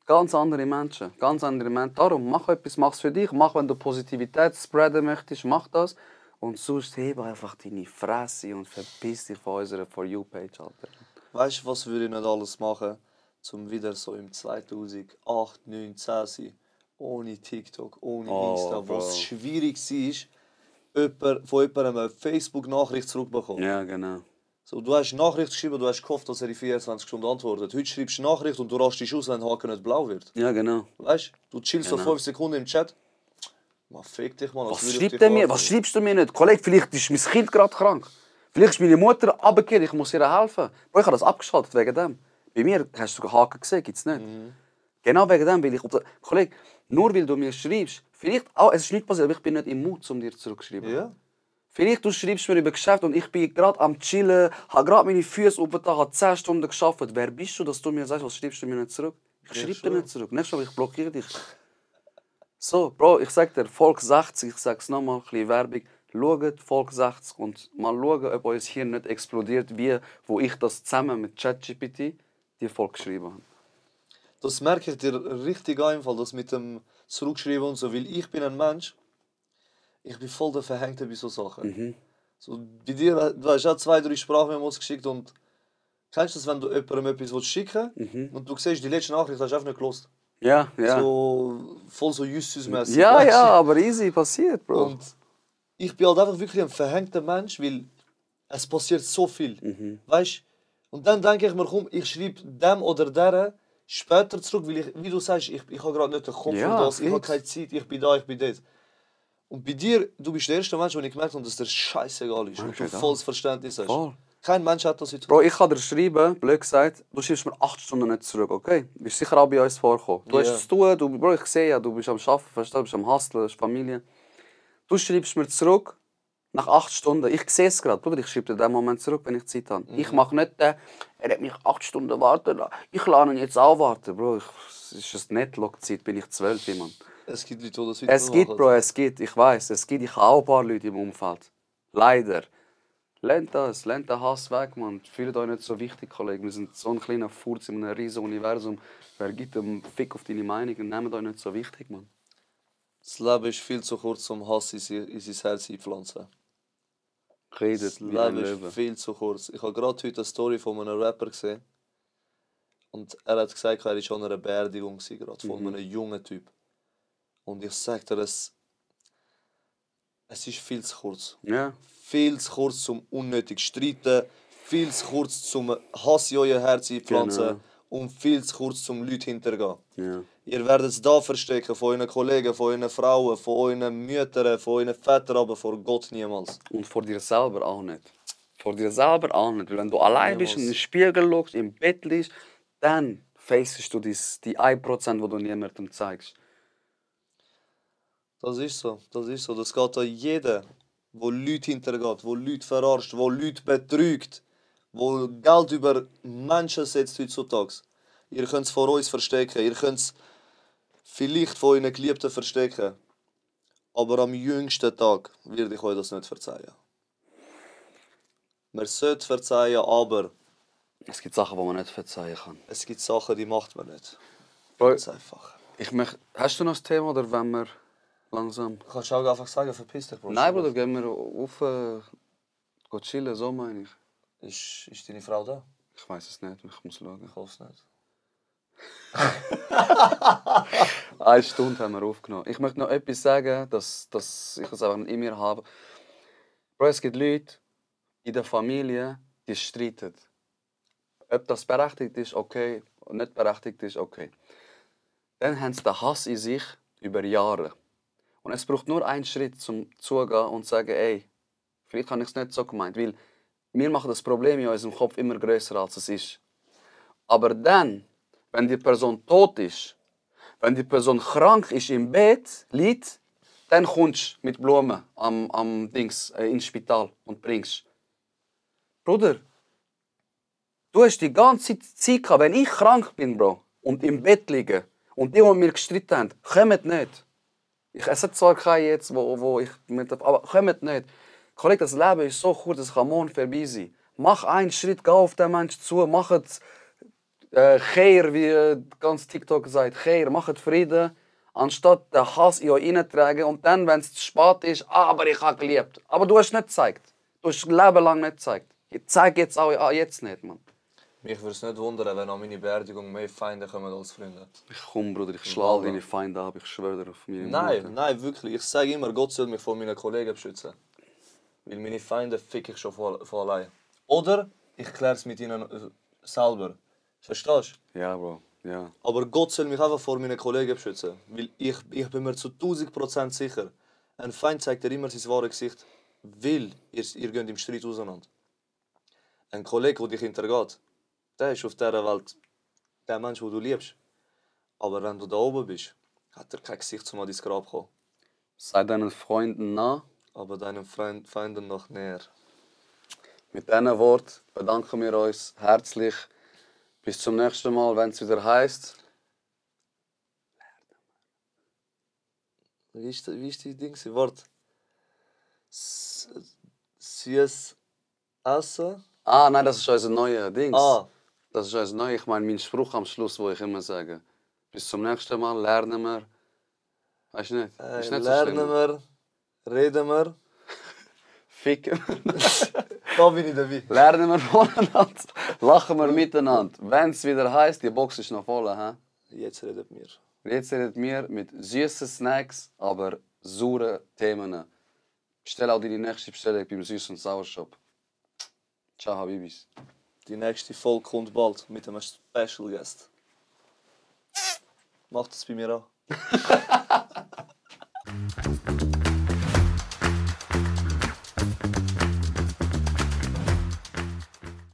Speaker 3: Ganz andere Menschen. Darum, mach etwas, mach's für dich. Mach, wenn du Positivität spreaden möchtest, mach das. Und sonst heb einfach deine Fresse und verpiss dich von unserer For You-Page, Alter.
Speaker 4: Weißt du, was würde ich nicht alles machen, um wieder so im 2008, 9, 10 sein? Ohne TikTok, ohne Insta,
Speaker 3: Bro.
Speaker 4: was schwierig war, von jemandem eine Facebook-Nachricht zurückbekommen.
Speaker 3: Ja, genau.
Speaker 4: So, du hast eine Nachricht geschrieben, du hast gehofft, dass er in 24 Stunden antwortet. Heute schreibst du eine Nachricht und du rastest aus, wenn der Haken nicht blau wird.
Speaker 3: Ja, genau.
Speaker 4: Weißt du, chillst so
Speaker 3: Genau.
Speaker 4: 5 Sekunden im Chat. Man, fick dich, Mann.
Speaker 3: Was schreibt er mir? Was schreibst du mir nicht? Kollege, vielleicht ist mein Kind gerade krank. Vielleicht ist meine Mutter runtergekehrt, ich muss ihr helfen. Bro, ich habe das abgeschaltet wegen dem. Bei mir hast du sogar Haken gesehen, gibt es nicht. Genau wegen dem, weil ich... Kollege, nur weil du mir schreibst, vielleicht auch, es ist nicht passiert, aber ich bin nicht im Mut, um dir zurückzuschreiben.
Speaker 4: Ja.
Speaker 3: Vielleicht du schreibst mir über Geschäft und ich bin gerade am Chillen, habe gerade meine Füße aufgetan, habe 10 Stunden gearbeitet. Wer bist du, dass du mir sagst, was schreibst du mir nicht zurück? Ich schreibe dir nicht zurück. Nächstes Mal, ich blockiere dich. So, Bro, ich sag dir, Folge 60, ich sag's nochmal, ein bisschen Werbung. Schaut Folge 60 und mal schauen, ob euer Hirn nicht explodiert, wie wo ich das zusammen mit ChatGPT die Folge geschrieben habe.
Speaker 4: Das merke ich dir richtig einfach, das mit dem Zurückschreiben und so, weil ich bin ein Mensch, ich bin voll der Verhängte bei so Sachen. So, bei dir, du hast ja 2, 3 Sprachmemos geschickt und kennst du das, wenn du jemandem etwas schicken willst und du siehst, die letzte Nachricht hast du einfach nicht gelost.
Speaker 3: Ja, ja.
Speaker 4: So, voll so Justus-mäßig.
Speaker 3: Ja,
Speaker 4: weißt du?
Speaker 3: ja, aber easy, passiert, Bro.
Speaker 4: Und ich bin halt einfach wirklich ein verhängter Mensch, weil es passiert so viel. Weißt du? Und dann denke ich mir, komm, ich schreibe dem oder der später zurück, weil ich, wie du sagst, ich habe gerade nicht den Kopf für
Speaker 3: Ja,
Speaker 4: das, ich habe
Speaker 3: fix.
Speaker 4: keine Zeit, ich bin da, ich bin dort. Und bei dir, du bist der erste Mensch, den ich gemerkt habe, dass dir scheißegal ist und du
Speaker 3: egal.
Speaker 4: volles Verständnis hast.
Speaker 3: Voll.
Speaker 4: Kein Mensch hat das
Speaker 3: Bro,
Speaker 4: heutzutage.
Speaker 3: ich kann dir schreiben, blöd gesagt, du schreibst mir 8 Stunden nicht zurück, okay? Du bist sicher auch bei uns vorgekommen. Du
Speaker 4: Ja.
Speaker 3: hast zu tun, du, Bro, ich sehe ja, du bist am Arbeiten, verstehst du, bist am Hustlen, hast Familie. Du schreibst mir zurück, nach 8 Stunden. Ich sehe es gerade, Bruder, ich schreibe dir in dem Moment zurück, wenn ich Zeit habe. Ich mache nicht den, er hat mich 8 Stunden warten lassen. Ich lasse ihn jetzt auch warten, Bro. Es ist eine Netlock-Zeit, bin ich 12, Mann.
Speaker 4: Es gibt Leute, die das heute
Speaker 3: Es
Speaker 4: noch
Speaker 3: gibt,
Speaker 4: machen.
Speaker 3: Bro, es gibt, ich weiß, es gibt, ich habe auch ein paar Leute im Umfeld. Leider. Lernt den Hass weg, Mann. Fühlt euch nicht so wichtig, Kollegen. Wir sind so ein kleiner Furz in einem riesigen Universum. Wer gibt einen Fick auf deine Meinung und nehmt euch nicht so wichtig, Mann.
Speaker 4: Das Leben ist viel zu kurz, um Hass in sein Herz einzupflanzen.
Speaker 3: Redet
Speaker 4: Das
Speaker 3: wie ein
Speaker 4: Leben
Speaker 3: Löwe.
Speaker 4: ist viel zu kurz. Ich habe gerade heute eine Story von einem Rapper gesehen. Und er hat gesagt, er war schon an einer Beerdigung gerade von einem jungen Typ. Und ich sage dir, es ist viel zu kurz.
Speaker 3: Ja,
Speaker 4: Viel zu kurz zum unnötig streiten, viel zu kurz zum Hass in euer Herz einpflanzen
Speaker 3: Genau.
Speaker 4: und viel zu kurz zum Leute hintergehen.
Speaker 3: ja.
Speaker 4: Ihr werdet es da verstecken, von euren Kollegen, von euren Frauen, von euren Müttern, von euren Vätern, aber vor Gott niemals.
Speaker 3: Und vor dir selber auch nicht. Vor dir selber auch nicht. Weil wenn du allein bist und in den Spiegel schaust, im Bett liegst, dann facest du die 1%, die du niemandem zeigst.
Speaker 4: Das ist so, das ist so. Das geht an jeden, wo Leute hintergeht, wo Leute verarscht, wo Leute betrügt, wo Geld über Menschen setzt heutzutage. Ihr könnt es vor uns verstecken, ihr könnt es vielleicht von euren Geliebten verstecken. Aber am jüngsten Tag werde ich euch das nicht verzeihen. Man sollte verzeihen, aber
Speaker 3: Es gibt Sachen, die man nicht verzeihen kann.
Speaker 4: es gibt Sachen, die macht man nicht.
Speaker 3: Bro,
Speaker 4: Ganz einfach.
Speaker 3: hast du noch ein Thema oder wollen wir langsam?
Speaker 4: Kannst du auch einfach sagen, verpiss dich, Bro.
Speaker 3: Nein, Bruder, gehen wir auf. Gehen chillen, so meine ich.
Speaker 4: Ist deine Frau da?
Speaker 3: Ich weiß es nicht, ich muss schauen.
Speaker 4: Ich hoffe es nicht.
Speaker 3: 1 Stunde haben wir aufgenommen. Ich möchte noch etwas sagen, dass ich es einfach in mir habe. Bro, es gibt Leute in der Familie, die streiten. Ob das berechtigt ist, okay. Und nicht berechtigt ist, okay. Dann haben sie den Hass in sich über Jahre. Und es braucht nur einen Schritt, zum zugehen und zu sagen, ey, vielleicht habe ich es nicht so gemeint. Weil wir machen das Problem in unserem Kopf immer größer, als es ist. Aber dann, wenn die Person tot ist, wenn die Person krank ist im Bett, liegt, dann kommst du mit Blumen am Dings, ins Spital und bringst. Bruder, du hast die ganze Zeit gehabt, wenn ich krank bin, Bro, und im Bett liege, und die mit mir gestritten haben, kommt nicht. Ich esse zwar keinen jetzt, wo ich mit, aber kommt nicht. Kollege, das Leben ist so kurz, es kann morgen vorbei sein. Mach einen Schritt, geh auf den Menschen zu, mach es Khair, wie ganz TikTok sagt, Khair, macht Frieden, anstatt den Hass in euch reinzutragen und dann, wenn es zu spät ist, aber ich habe geliebt. Aber du hast nicht gezeigt. Du hast Leben lang nicht gezeigt. Ich zeige jetzt auch jetzt nicht, Mann.
Speaker 4: Mich würde es nicht wundern, wenn an meine Beerdigung mehr Feinde kommen als Freunde.
Speaker 3: Ich komm, Bruder, ich schlage deine Feinde ab, ich schwöre dir auf meine
Speaker 4: Nein,
Speaker 3: Mutter.
Speaker 4: nein, wirklich. Ich sage immer, Gott soll mich vor meinen Kollegen beschützen. Weil meine Feinde fick ich schon von allein. Oder ich kläre es mit ihnen selber. Verstehst du?
Speaker 3: Ja, Bro, ja.
Speaker 4: Aber Gott soll mich einfach vor meinen Kollegen beschützen. Weil ich bin mir zu 1000% sicher, ein Feind zeigt dir immer sein wahres Gesicht, weil ihr geht im Streit auseinander. Ein Kollege, der dich hintergeht, der ist auf dieser Welt der Mensch, den du liebst. Aber wenn du da oben bist, hat er kein Gesicht, um an dein Grab zu kommen.
Speaker 3: Sei deinen Freunden nah.
Speaker 4: Aber deinen Feinden noch näher.
Speaker 3: Mit diesen Worten bedanken wir uns herzlich. Bis zum nächsten Mal, wenn es wieder heisst.
Speaker 4: Wie ist die Ding? Wort. Süß essen.
Speaker 3: Ah, nein, das ist unser neuer Dings.
Speaker 4: Ah,
Speaker 3: Das ist alles neu. Ich meine, mein Spruch am Schluss, wo ich immer sage. Bis zum nächsten Mal, lernen wir. Weißt du nicht? Ist nicht so
Speaker 4: Lernen
Speaker 3: schlimm.
Speaker 4: wir, reden wir.
Speaker 3: Ficken wir.
Speaker 4: Da bin ich dabei.
Speaker 3: Lernen wir voneinander. Lachen wir miteinander. Wenn es wieder heisst, die Box ist noch voll. He?
Speaker 4: Jetzt redet mir.
Speaker 3: Jetzt redet wir mit süßen Snacks, aber sauren Themen. Bestell auch deine nächste Bestellung beim Süß- und Sauershop. Ciao, Habibis.
Speaker 4: Die nächste Folge kommt bald mit einem Special Guest. Macht es bei mir auch.